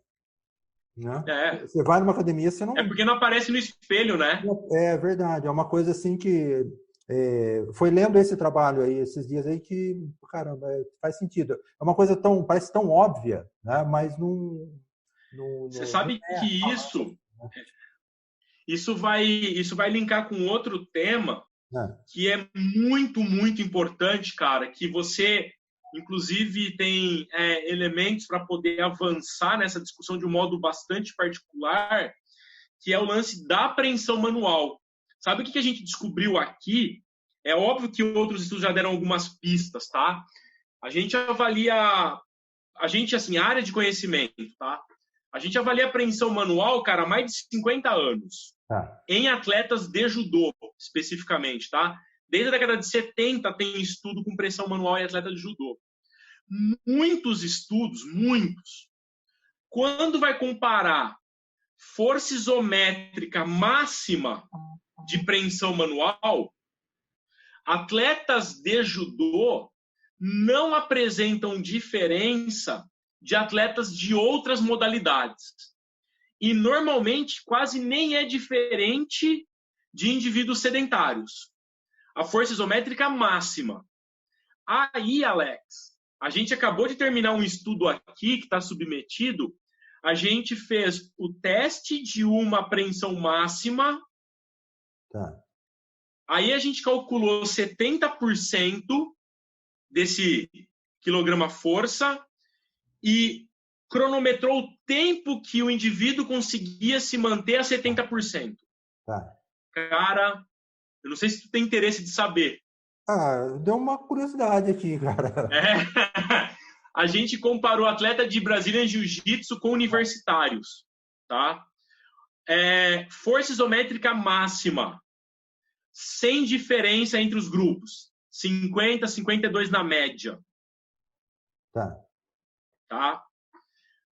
Né? Você vai numa academia, você não... É porque não aparece no espelho, né? É verdade, é uma coisa assim que... foi lendo esse trabalho aí, esses dias aí, que, caramba, faz sentido. É uma coisa parece tão óbvia, né? Mas não... Você sabe que isso vai linkar com outro tema que é muito, muito importante, cara, que você, inclusive, tem elementos para poder avançar nessa discussão de um modo bastante particular, que é o lance da apreensão manual. Sabe o que a gente descobriu aqui? É óbvio que outros estudos já deram algumas pistas, tá? A gente avalia... assim, área de conhecimento, tá? A gente avalia a apreensão manual, cara, há mais de 50 anos. Em atletas de judô, especificamente, tá? Desde a década de 70 tem estudo com pressão manual em atleta de judô. Muitos estudos, muitos. Quando vai comparar força isométrica máxima de preensão manual, atletas de judô não apresentam diferença de atletas de outras modalidades. E, normalmente, quase nem é diferente de indivíduos sedentários. A força isométrica máxima. Aí, Alex, a gente acabou de terminar um estudo aqui que está submetido. A gente fez o teste de uma apreensão máxima. Aí a gente calculou 70% desse quilograma força e cronometrou o tempo que o indivíduo conseguia se manter a 70%. Cara, eu não sei se tu tem interesse de saber. Deu uma curiosidade aqui, cara. A gente comparou atleta de Brazilian Jiu-Jitsu com universitários, tá? Força isométrica máxima, sem diferença entre os grupos. 50, 52 na média. Tá?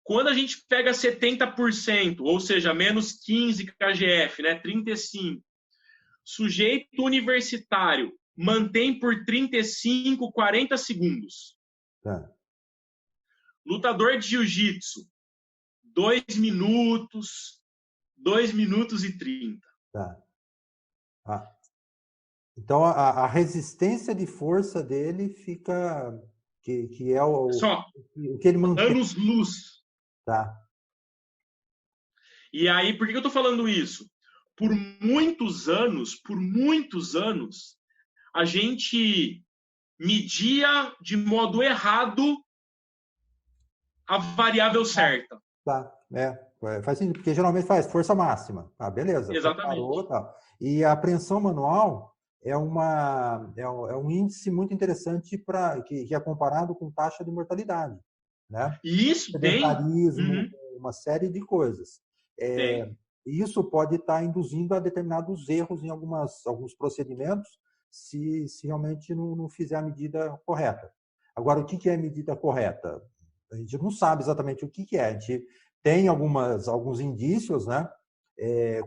Quando a gente pega 70%, ou seja, menos 15 kgf, né, 35, sujeito universitário mantém por 35, 40 segundos. Lutador de jiu-jitsu, 2 minutos, 2 minutos e 30. Então, a resistência de força dele fica... Que é o que ele mantém. Anos-luz. E aí, por que eu estou falando isso? Por muitos anos, a gente media de modo errado a variável certa. Faz sentido, porque geralmente faz força máxima. Beleza. Exatamente. Preparou, e a apreensão manual é um índice muito interessante que é comparado com taxa de mortalidade. Né? Isso tem. Uma série de coisas. Isso pode estar induzindo a determinados erros em alguns procedimentos se realmente não fizer a medida correta. Agora, o que é a medida correta? A gente não sabe exatamente o que é. A gente tem alguns indícios, né?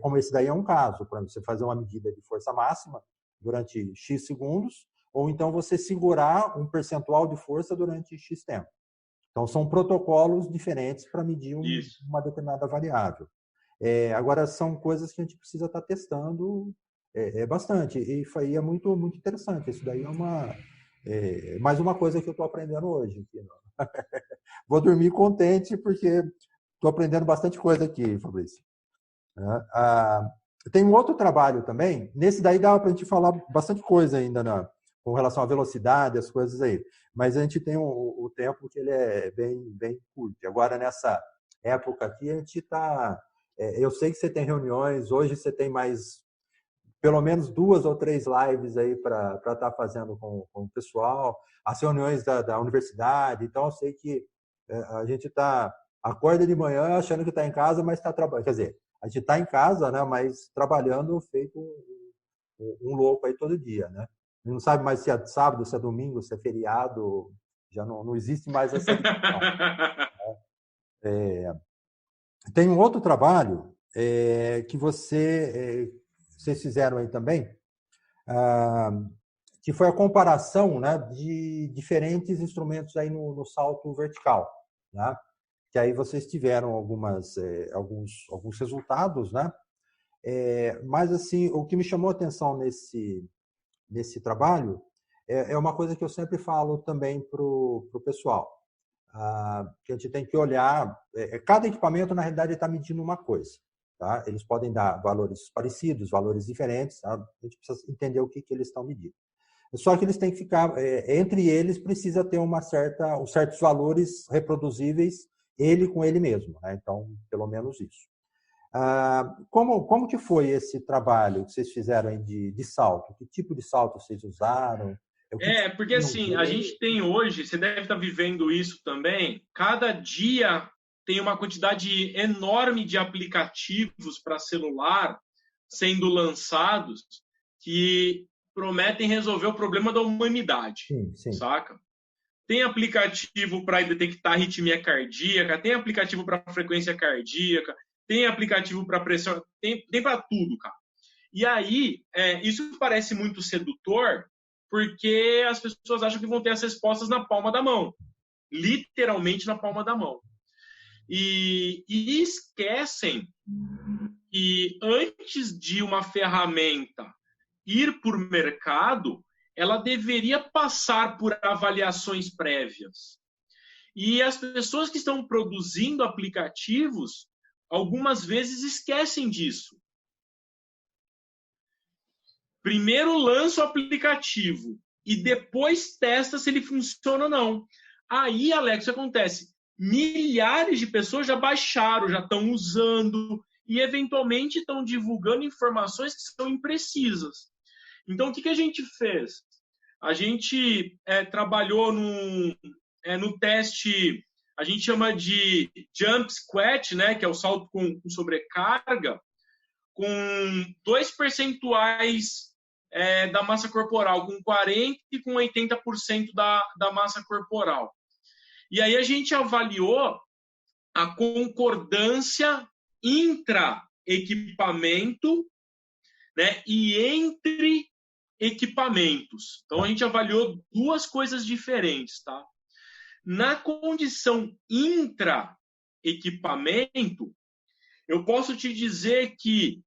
Como esse daí é um caso, para você fazer uma medida de força máxima durante X segundos, ou então você segurar um percentual de força durante X tempo. Então, são protocolos diferentes para medir uma determinada variável. Agora, são coisas que a gente precisa estar testando bastante. E isso aí é muito, muito interessante. Isso daí é mais uma coisa que eu estou aprendendo hoje. Vou dormir contente porque estou aprendendo bastante coisa aqui, Fabrício. Tem um outro trabalho também. Nesse daí dá para a gente falar bastante coisa ainda com relação à velocidade, as coisas aí. Mas a gente tem o tempo que ele é bem, bem curto. Agora, nessa época aqui, a gente está... eu sei que você tem reuniões, hoje você tem mais pelo menos 2 ou 3 lives aí para estar fazendo com o pessoal, as reuniões da universidade. Então, eu sei que a gente acorda de manhã achando que está em casa, mas está trabalhando. Quer dizer, a gente está em casa, né, mas trabalhando feito um louco aí todo dia, né? Não sabe mais se é sábado, se é domingo, se é feriado, já não existe mais essa discussão. Tem um outro trabalho que vocês fizeram aí também, que foi a comparação, né, de diferentes instrumentos aí no salto vertical, né? Que aí vocês tiveram alguns resultados, né? Mas assim, o que me chamou a atenção nesse trabalho é uma coisa que eu sempre falo também para o pessoal, que a gente tem que olhar, cada equipamento na realidade está medindo uma coisa, tá? Eles podem dar valores parecidos, valores diferentes, tá? A gente precisa entender o que eles estão medindo. Só que eles têm que ficar, entre eles precisa ter uns certos valores reproduzíveis, ele com ele mesmo, né? Então, pelo menos isso. Como que foi esse trabalho que vocês fizeram aí de salto? Que tipo de salto vocês usaram? Porque assim, a gente tem hoje, você deve estar vivendo isso também, cada dia tem uma quantidade enorme de aplicativos para celular sendo lançados que prometem resolver o problema da humanidade, sim. saca? Tem aplicativo para detectar arritmia cardíaca, tem aplicativo para frequência cardíaca, tem aplicativo para pressão, tem para tudo, cara. E aí, isso parece muito sedutor, porque as pessoas acham que vão ter as respostas na palma da mão, literalmente na palma da mão. E esquecem que antes de uma ferramenta ir por mercado, ela deveria passar por avaliações prévias. E as pessoas que estão produzindo aplicativos, algumas vezes esquecem disso. Primeiro lança o aplicativo e depois testa se ele funciona ou não. Aí, Alex, o que acontece? Milhares de pessoas já baixaram, já estão usando e, eventualmente, estão divulgando informações que são imprecisas. Então, o que a gente fez? A gente trabalhou no teste, a gente chama de jump squat, né, que é o salto com sobrecarga, com 2 percentuais da massa corporal, com 40% e com 80% da massa corporal. E aí a gente avaliou a concordância intra-equipamento, né, e entre equipamentos. Então a gente avaliou 2 coisas diferentes, tá? Na condição intra-equipamento, eu posso te dizer que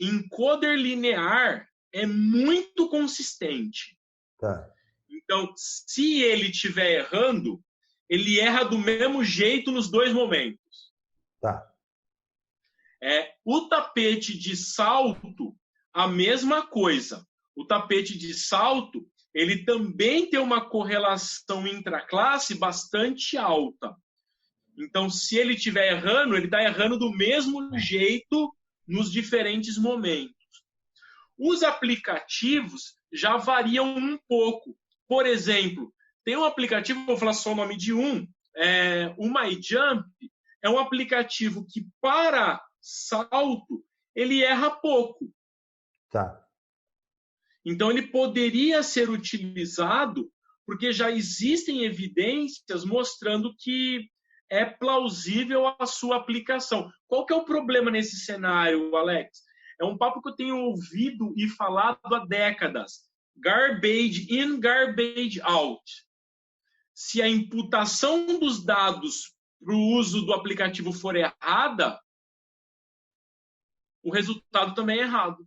encoder linear é muito consistente. Tá. Então, se ele estiver errando, ele erra do mesmo jeito nos 2 momentos. Tá. O tapete de salto, a mesma coisa. O tapete de salto, ele também tem uma correlação intraclasse bastante alta. Então, se ele estiver errando, ele está errando do mesmo jeito nos diferentes momentos. Os aplicativos já variam um pouco. Por exemplo, tem um aplicativo, vou falar só o nome de o MyJump, é um aplicativo que, para salto, ele erra pouco. Tá. Então, ele poderia ser utilizado porque já existem evidências mostrando que é plausível a sua aplicação. Qual que é o problema nesse cenário, Alex? É um papo que eu tenho ouvido e falado há décadas. garbage in, garbage out. Se a imputação dos dados para o uso do aplicativo for errada, o resultado também é errado.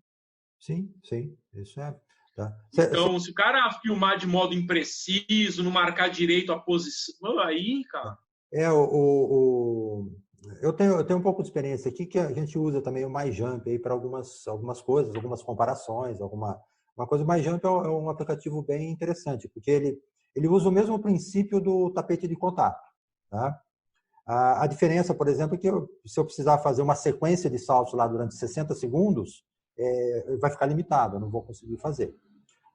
Sim, sim, isso é. Tá. Então, se o cara filmar de modo impreciso, não marcar direito a posição, aí, cara... Eu tenho um pouco de experiência aqui que a gente usa também o MyJump aí para algumas coisas, algumas comparações, uma coisa. O MyJump é um aplicativo bem interessante, porque ele usa o mesmo princípio do tapete de contato. Tá? A diferença, por exemplo, é que se eu precisar fazer uma sequência de saltos lá durante 60 segundos, vai ficar limitado, eu não vou conseguir fazer.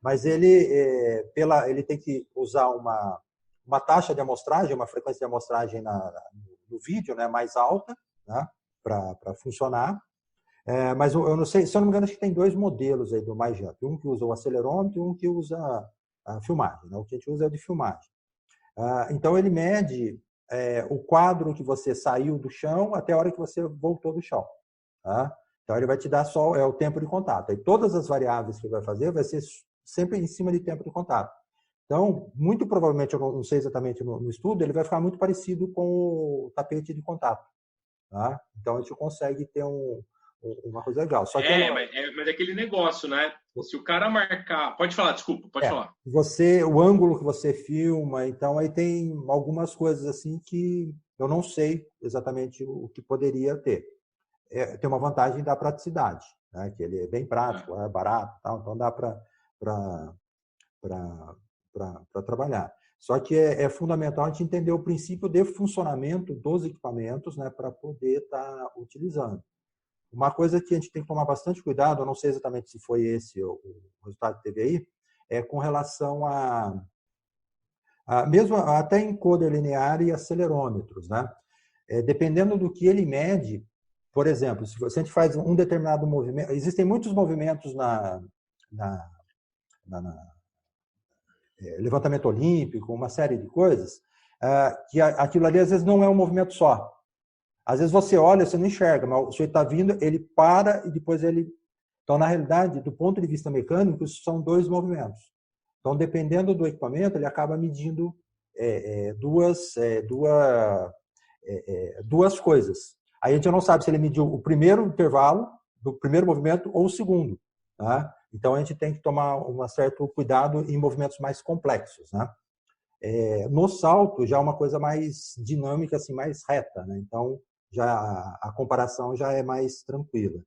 Mas ele tem que usar uma taxa de amostragem, uma frequência de amostragem no vídeo, né, mais alta, né, para funcionar. Mas eu não sei, se eu não me engano, acho que tem 2 modelos aí do MyJump. Um que usa o acelerômetro e um que usa a filmagem. Né? O que a gente usa é o de filmagem. Então, ele mede o quadro que você saiu do chão até a hora que você voltou do chão. Tá? Então, ele vai te dar só o tempo de contato. E todas as variáveis que ele vai fazer vai ser sempre em cima de tempo de contato. Então, muito provavelmente, eu não sei exatamente no estudo, ele vai ficar muito parecido com o tapete de contato. Tá? Então, a gente consegue ter uma coisa legal. Só que mas é aquele negócio, né? Se o cara marcar... Pode falar, desculpa, pode falar. O ângulo que você filma, então aí tem algumas coisas assim que eu não sei exatamente o que poderia ter. Tem uma vantagem da praticidade, né? Que ele é bem prático, é barato, tal, então dá para trabalhar. Só que é fundamental a gente entender o princípio de funcionamento dos equipamentos, né, para poder estar utilizando. Uma coisa que a gente tem que tomar bastante cuidado, eu não sei exatamente se foi esse o resultado que teve aí, é com relação mesmo até encoder linear e acelerômetros, né? Dependendo do que ele mede, por exemplo, se a gente faz um determinado movimento, existem muitos movimentos levantamento olímpico, uma série de coisas, que aquilo ali às vezes não é um movimento só. Às vezes você olha, você não enxerga, mas o sujeito está vindo, ele para e depois ele... Então, na realidade, do ponto de vista mecânico, isso são 2 movimentos. Então, dependendo do equipamento, ele acaba medindo duas coisas. Aí a gente não sabe se ele mediu o primeiro intervalo do primeiro movimento ou o segundo. Tá? Então, a gente tem que tomar um certo cuidado em movimentos mais complexos. Né? No salto, já é uma coisa mais dinâmica, assim, mais reta. Né? Então, a comparação já é mais tranquila.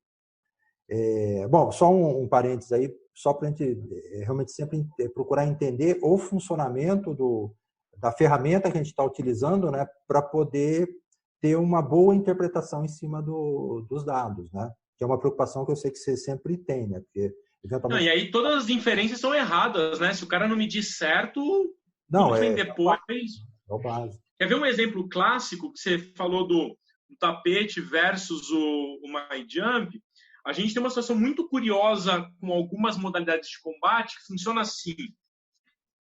Bom, só um parênteses aí, só para a gente realmente sempre procurar entender o funcionamento da ferramenta que a gente está utilizando, né, para poder ter uma boa interpretação em cima dos dados, né? Que é uma preocupação que eu sei que você sempre tem, né? Porque, eventualmente... E aí todas as inferências são erradas, né? Se o cara não medir certo, tudo vem depois. É o básico. Quer ver um exemplo clássico que você falou do tapete versus o MyJump? A gente tem uma situação muito curiosa com algumas modalidades de combate que funciona assim.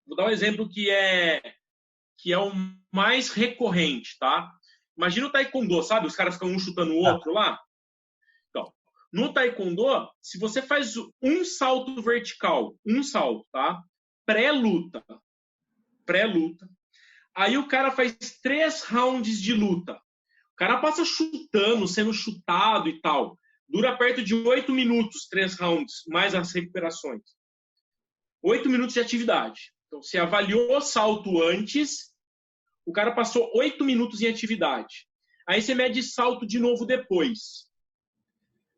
Vou dar um exemplo que é o mais recorrente, tá? Imagina o taekwondo, sabe? Os caras ficam um chutando o outro lá. Então, no taekwondo, se você faz um salto vertical, tá? Pré-luta. Aí o cara faz 3 rounds de luta. O cara passa chutando, sendo chutado e tal. Dura perto de 8 minutos, 3 rounds, mais as recuperações. 8 minutos de atividade. Então, você avaliou o salto antes, o cara passou 8 minutos em atividade. Aí você mede salto de novo depois.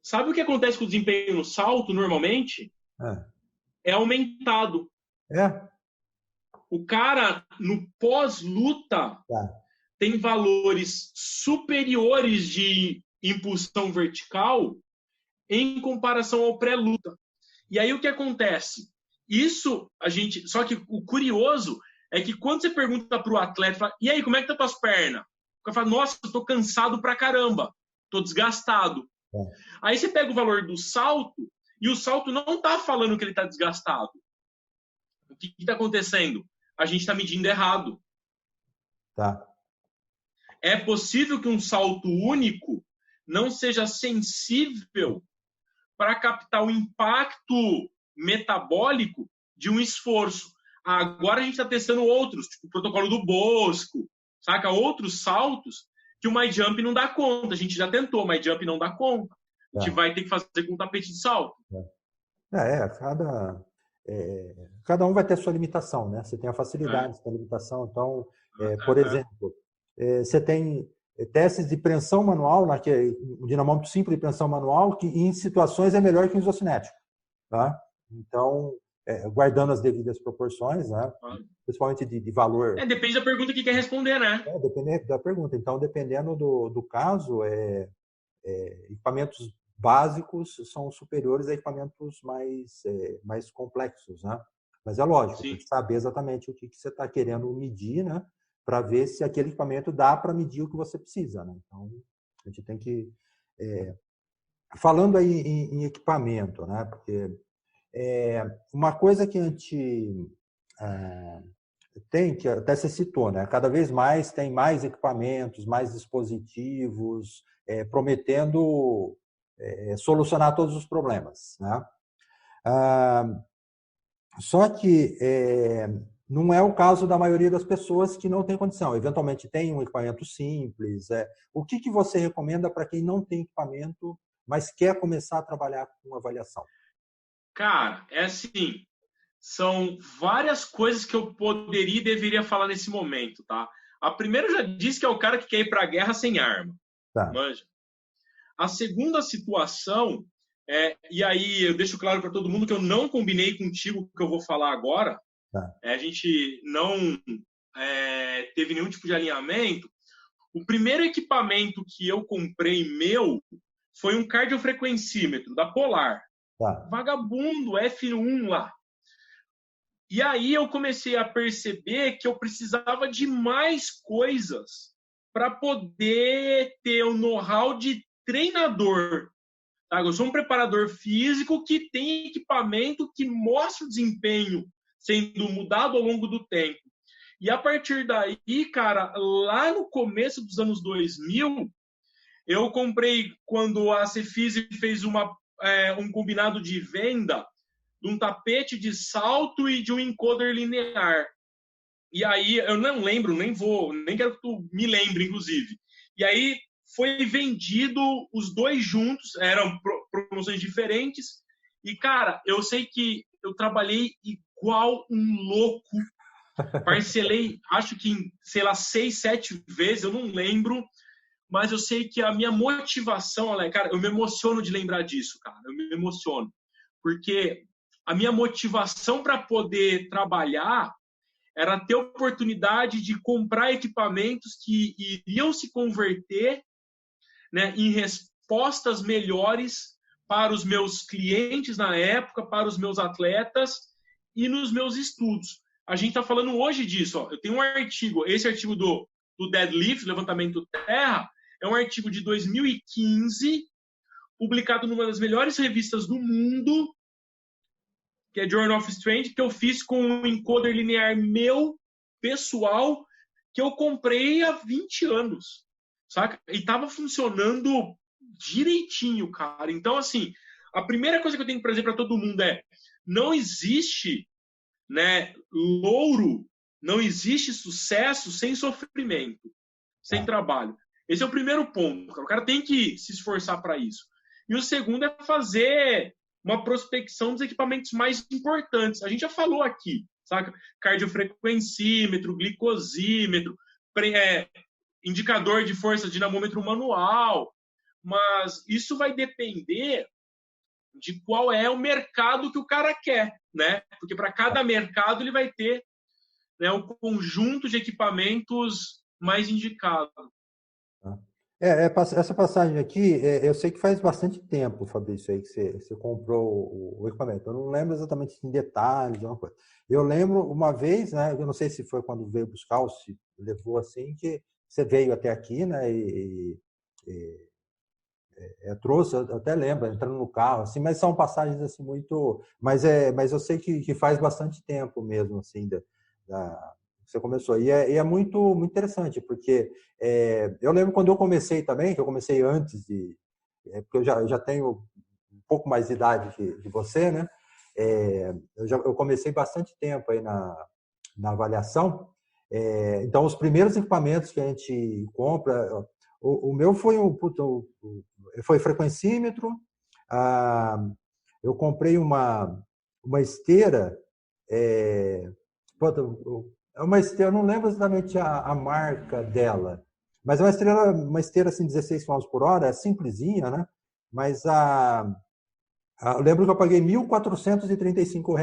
Sabe o que acontece com o desempenho no salto, normalmente? É aumentado. O cara, no pós-luta, tem valores superiores de impulsão vertical em comparação ao pré-luta. E aí o que acontece? Só que o curioso é que quando você pergunta para o atleta, fala, e aí, como é que tá tuas pernas? O cara fala, nossa, eu tô cansado pra caramba, tô desgastado. Aí você pega o valor do salto e o salto não tá falando que ele tá desgastado. O que está acontecendo? A gente está medindo errado. É possível que um salto único não seja sensível para captar o impacto metabólico de um esforço. Agora a gente está testando outros, tipo o protocolo do Bosco, saca? Outros saltos que o My Jump não dá conta. A gente já tentou, o My Jump não dá conta. A gente vai ter que fazer com um tapete de salto. Cada um vai ter sua limitação, né? Você tem a facilidade, você tem a limitação. Então, por exemplo, você tem testes de preensão manual, um dinamômetro simples de preensão manual, que em situações é melhor que um isocinético, tá? Então, guardando as devidas proporções, né? Principalmente de valor. Depende da pergunta que quer responder, né? Depende da pergunta. Então, dependendo do caso, equipamentos básicos são superiores a equipamentos mais complexos, né? Mas é lógico, tem que saber exatamente o que você está querendo medir, né? Para ver se aquele equipamento dá para medir o que você precisa, né? Então, a gente tem que... falando aí em equipamento, né? Porque uma coisa que a gente tem, que até você citou, né? Cada vez mais tem mais equipamentos, mais dispositivos, prometendo solucionar todos os problemas, né? Só que não é o caso da maioria das pessoas que não tem condição. Eventualmente tem um equipamento simples. O que você recomenda para quem não tem equipamento, mas quer começar a trabalhar com avaliação? Cara, é assim, são várias coisas que eu poderia e deveria falar nesse momento, tá? A primeira eu já disse que é o cara que quer ir para a guerra sem arma. Tá. Manja. A segunda situação, e aí eu deixo claro para todo mundo que eu não combinei contigo o que eu vou falar agora. Tá. A gente não teve nenhum tipo de alinhamento. O primeiro equipamento que eu comprei meu foi um cardiofrequencímetro da Polar. Tá. Vagabundo, F1 lá. E aí eu comecei a perceber que eu precisava de mais coisas para poder ter o know-how de treinador. Tá? Eu sou um preparador físico que tem equipamento que mostra o desempenho sendo mudado ao longo do tempo. E a partir daí, cara, lá no começo dos anos 2000, eu comprei, quando a Cefise fez um combinado de venda de um tapete de salto e de um encoder linear. E aí, eu não lembro, nem quero que tu me lembre, inclusive. E aí, foi vendido os dois juntos, eram promoções diferentes. E, cara, eu sei que eu trabalhei igual um louco. Parcelei, acho que em, 6, 7 vezes, eu não lembro. Mas eu sei que a minha motivação, cara, eu me emociono de lembrar disso, cara. Eu me emociono. Porque a minha motivação para poder trabalhar era ter oportunidade de comprar equipamentos que iriam se converter, né, em respostas melhores para os meus clientes na época, para os meus atletas e nos meus estudos. A gente está falando hoje disso. Ó. Eu tenho um artigo, esse artigo do deadlift, levantamento terra, é um artigo de 2015, publicado numa das melhores revistas do mundo, que é Journal of Strength, que eu fiz com um encoder linear meu, pessoal, que eu comprei há 20 anos, saca? E estava funcionando direitinho, cara. Então, assim, a primeira coisa que eu tenho que dizer para todo mundo é: não existe, né, louro, não existe sucesso sem sofrimento, sem trabalho. Esse é o primeiro ponto. O cara tem que se esforçar para isso. E o segundo é fazer uma prospecção dos equipamentos mais importantes. A gente já falou aqui, saca? Cardiofrequencímetro, glicosímetro, indicador de força, dinamômetro manual. Mas isso vai depender de qual é o mercado que o cara quer, né? Porque para cada mercado ele vai ter, né, um conjunto de equipamentos mais indicado. Essa passagem aqui, eu sei que faz bastante tempo, Fabrício, aí que você comprou o equipamento. Eu não lembro exatamente em detalhes, uma coisa. Eu lembro uma vez, né? Eu não sei se foi quando veio buscar ou se levou assim, que você veio até aqui, né? Trouxe, eu até lembro, entrando no carro, assim, mas são passagens assim muito, mas eu sei que faz bastante tempo mesmo, assim, você começou. E é muito, muito interessante, porque eu lembro quando eu comecei também, que eu comecei antes porque eu já tenho um pouco mais de idade que você, né? eu comecei bastante tempo aí na avaliação. Então, os primeiros equipamentos que a gente compra, o meu foi foi frequencímetro. Eu comprei uma esteira, uma esteira, eu não lembro exatamente a marca dela, mas é uma esteira assim, 16 km por hora, é simplesinha, né? Mas eu lembro que eu paguei R$ 1.435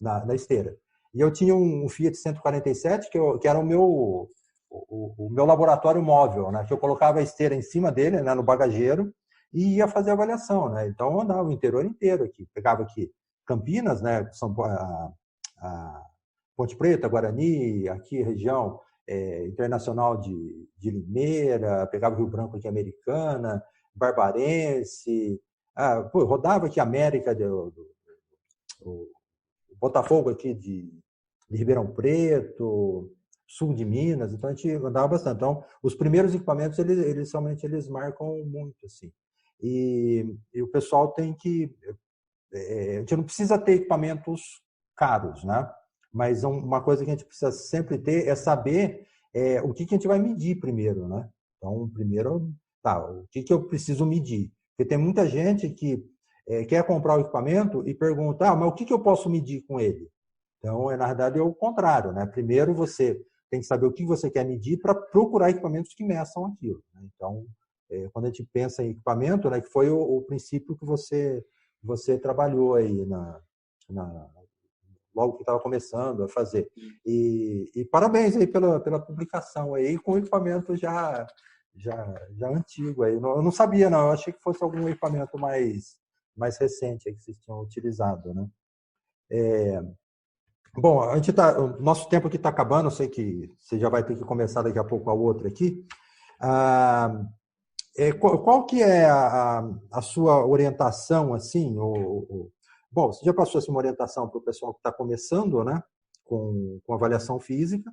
na esteira. E eu tinha um Fiat 147, que era o meu laboratório móvel, né? Que eu colocava a esteira em cima dele, né, no bagageiro, e ia fazer a avaliação, né? Então eu andava o interior inteiro aqui. Pegava aqui Campinas, né? Ponte Preta, Guarani, aqui região internacional de Limeira, pegava Rio Branco aqui, Americana, Barbarense, rodava aqui América, o Botafogo aqui de Ribeirão Preto, sul de Minas, então a gente andava bastante. Então, os primeiros equipamentos, eles realmente marcam muito, assim. E o pessoal tem que... a gente não precisa ter equipamentos caros, né? Mas uma coisa que a gente precisa sempre ter é saber o que a gente vai medir primeiro, né? Então, primeiro, o que eu preciso medir? Porque tem muita gente que quer comprar o equipamento e pergunta, mas o que eu posso medir com ele? Então, na verdade, é o contrário, né? Primeiro você tem que saber o que você quer medir para procurar equipamentos que meçam aquilo, né? Então, quando a gente pensa em equipamento, né, que foi o princípio que você trabalhou aí logo que estava começando a fazer. E parabéns aí pela publicação aí, com o equipamento já antigo aí. Eu não sabia, não. Eu achei que fosse algum equipamento mais recente aí que vocês tinham utilizado, né? Bom, o nosso tempo aqui está acabando. Eu sei que você já vai ter que começar daqui a pouco a outra aqui. Qual que é a sua orientação, assim? Bom, você já passou assim, uma orientação para o pessoal que está começando, né, com avaliação física,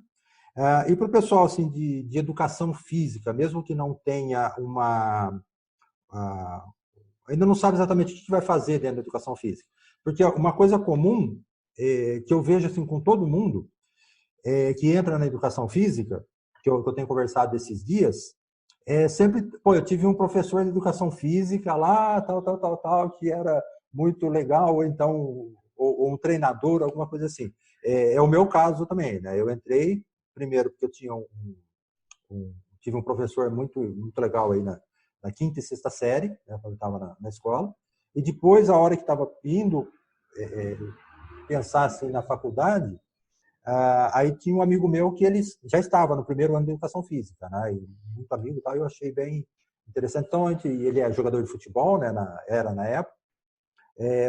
e para o pessoal assim, de educação física, mesmo que não tenha ainda não sabe exatamente o que vai fazer dentro da educação física. Porque uma coisa comum que eu vejo assim, com todo mundo que entra na educação física, que eu tenho conversado esses dias, sempre, eu tive um professor de educação física lá, tal, que era muito legal, ou então, ou um treinador, alguma coisa assim. É o meu caso também, né? Eu entrei, primeiro, porque eu tive um professor muito, muito legal aí na quinta e sexta série, né, quando eu estava na escola, e depois, a hora que estava indo pensar assim, na faculdade, aí tinha um amigo meu que ele já estava no primeiro ano de educação física, né? E muito amigo e tal, eu achei bem interessante. Então, ele é jogador de futebol, né? Era na época,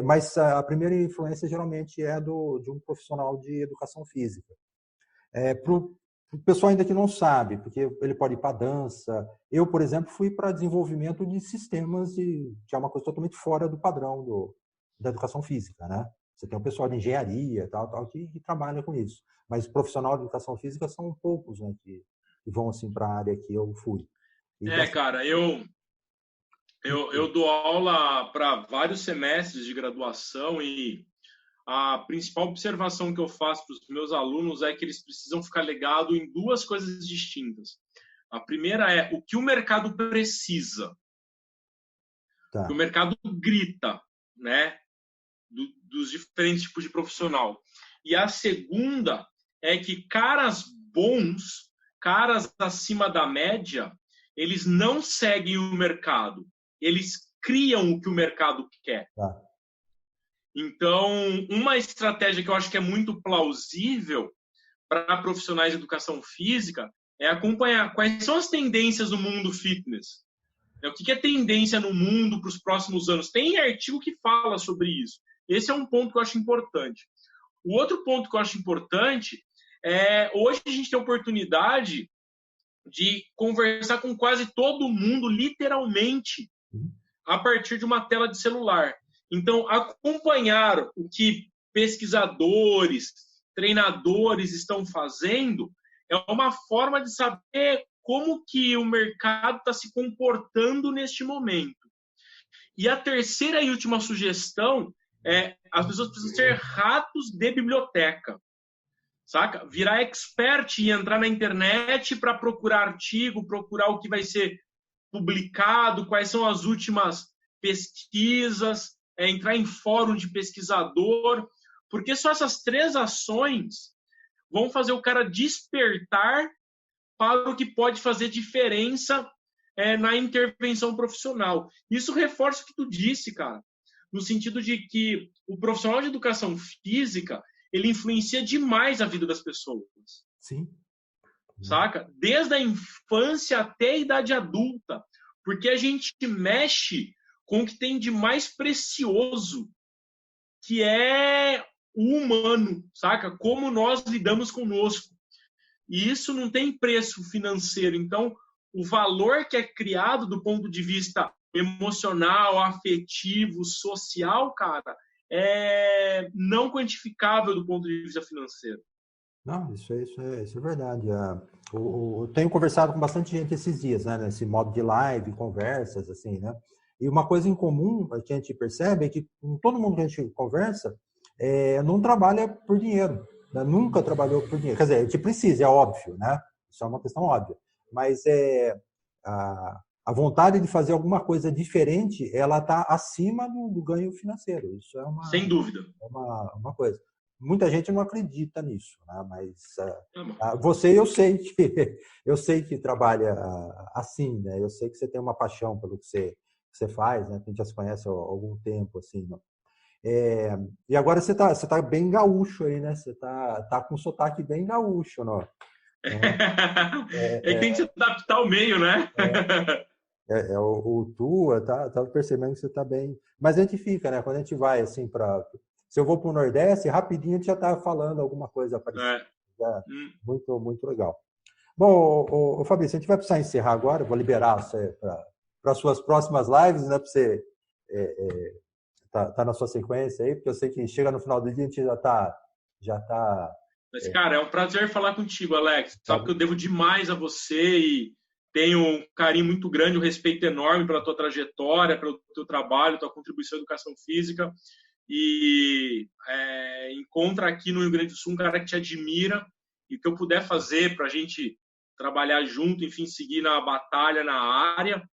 mas a primeira influência geralmente é de um profissional de educação física. Para o pessoal ainda que não sabe, porque ele pode ir para dança. Eu, por exemplo, fui para desenvolvimento de sistemas, que é uma coisa totalmente fora do padrão da educação física, né? Você tem um pessoal de engenharia, tal, que trabalha com isso. Mas profissional de educação física são poucos, né, que vão assim para a área que eu fui. Cara, eu dou aula para vários semestres de graduação e a principal observação que eu faço para os meus alunos é que eles precisam ficar ligados em duas coisas distintas. A primeira é o que o mercado precisa. Tá. O mercado grita, né? Dos diferentes tipos de profissional. E a segunda é que caras bons, caras acima da média, eles não seguem o mercado. Eles criam o que o mercado quer. Tá. Então, uma estratégia que eu acho que é muito plausível para profissionais de educação física é acompanhar quais são as tendências do mundo fitness. O que é tendência no mundo para os próximos anos? Tem artigo que fala sobre isso. Esse é um ponto que eu acho importante. O outro ponto que eu acho importante é hoje a gente tem a oportunidade de conversar com quase todo mundo, literalmente, a partir de uma tela de celular. Então, acompanhar o que pesquisadores, treinadores estão fazendo é uma forma de saber como que o mercado está se comportando neste momento. E a terceira e última sugestão as pessoas precisam ser ratos de biblioteca, saca? Virar expert e entrar na internet para procurar artigo, procurar o que vai ser publicado, quais são as últimas pesquisas, entrar em fórum de pesquisador, porque só essas 3 ações vão fazer o cara despertar para o que pode fazer diferença na intervenção profissional. Isso reforça o que tu disse, cara, no sentido de que o profissional de educação física, ele influencia demais a vida das pessoas. Sim. Saca? Desde a infância até a idade adulta, porque a gente mexe com o que tem de mais precioso, que é o humano, saca? Como nós lidamos conosco. E isso não tem preço financeiro. Então, o valor que é criado do ponto de vista emocional, afetivo, social, cara, é não quantificável do ponto de vista financeiro. Não, isso é verdade. Eu tenho conversado com bastante gente esses dias, né? Nesse modo de live, conversas, assim, né? E uma coisa em comum que a gente percebe é que todo mundo que a gente conversa não trabalha por dinheiro, né? Nunca trabalhou por dinheiro. Quer dizer, a gente precisa, é óbvio, né? Isso é uma questão óbvia. Mas a vontade de fazer alguma coisa diferente, ela está acima do ganho financeiro. Isso é sem dúvida. Uma coisa. Muita gente não acredita nisso, né? Mas você, eu sei que trabalha assim, né? Eu sei que você tem uma paixão pelo que você faz, né? A gente já se conhece há algum tempo, assim, né? E agora você tá bem gaúcho aí, né? Você tá com um sotaque bem gaúcho, não? É que tem que se adaptar ao meio, né? Tá percebendo que você tá bem. Mas a gente fica, né? Quando a gente vai assim se eu vou para o Nordeste, rapidinho a gente já tá falando alguma coisa parecida. Muito, muito legal. Bom, o Fabrício, a gente vai precisar encerrar agora. Eu vou liberar você para as suas próximas lives, né? Para você tá na sua sequência aí, porque eu sei que chega no final do dia a gente já tá. Mas, cara, é um prazer falar contigo, Alex. Sabe que eu devo demais a você e tenho um carinho muito grande, um respeito enorme pela tua trajetória, pelo teu trabalho, tua contribuição à educação física. E encontra aqui no Rio Grande do Sul um cara que te admira e o que eu puder fazer para a gente trabalhar junto, enfim, seguir na batalha, na área,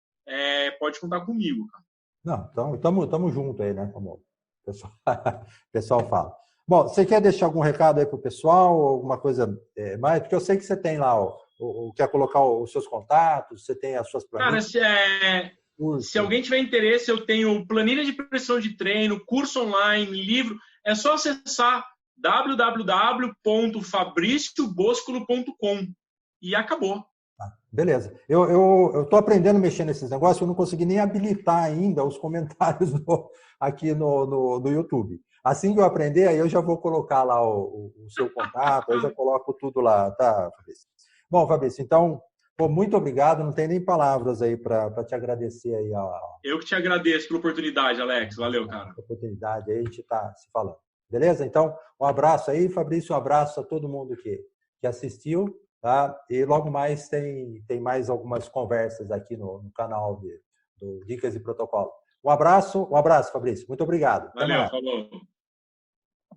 pode contar comigo, cara. Não, então estamos juntos aí, né? Como o pessoal fala. Bom, você quer deixar algum recado aí para o pessoal, alguma coisa mais? Porque eu sei que você tem lá, quer colocar os seus contatos, você tem as suas planilhas. Cara, se alguém tiver interesse, eu tenho planilha de pressão de treino, curso online, livro. É só acessar www.fabriciobosculo.com e acabou. Beleza. Eu estou aprendendo a mexer nesses negócios, eu não consegui nem habilitar ainda os comentários aqui no YouTube. Assim que eu aprender, aí eu já vou colocar lá o seu contato, eu já coloco tudo lá, tá, Fabrício? Bom, Fabrício, então, muito obrigado, não tem nem palavras aí para te agradecer aí. Eu que te agradeço pela oportunidade, Alex. Valeu, cara. Oportunidade aí, a gente está se falando. Beleza? Então, um abraço aí, Fabrício, um abraço a todo mundo que assistiu. Tá? E logo mais tem mais algumas conversas aqui no canal do Dicas e Protocolo. Um abraço, Fabrício. Muito obrigado. Valeu, falou.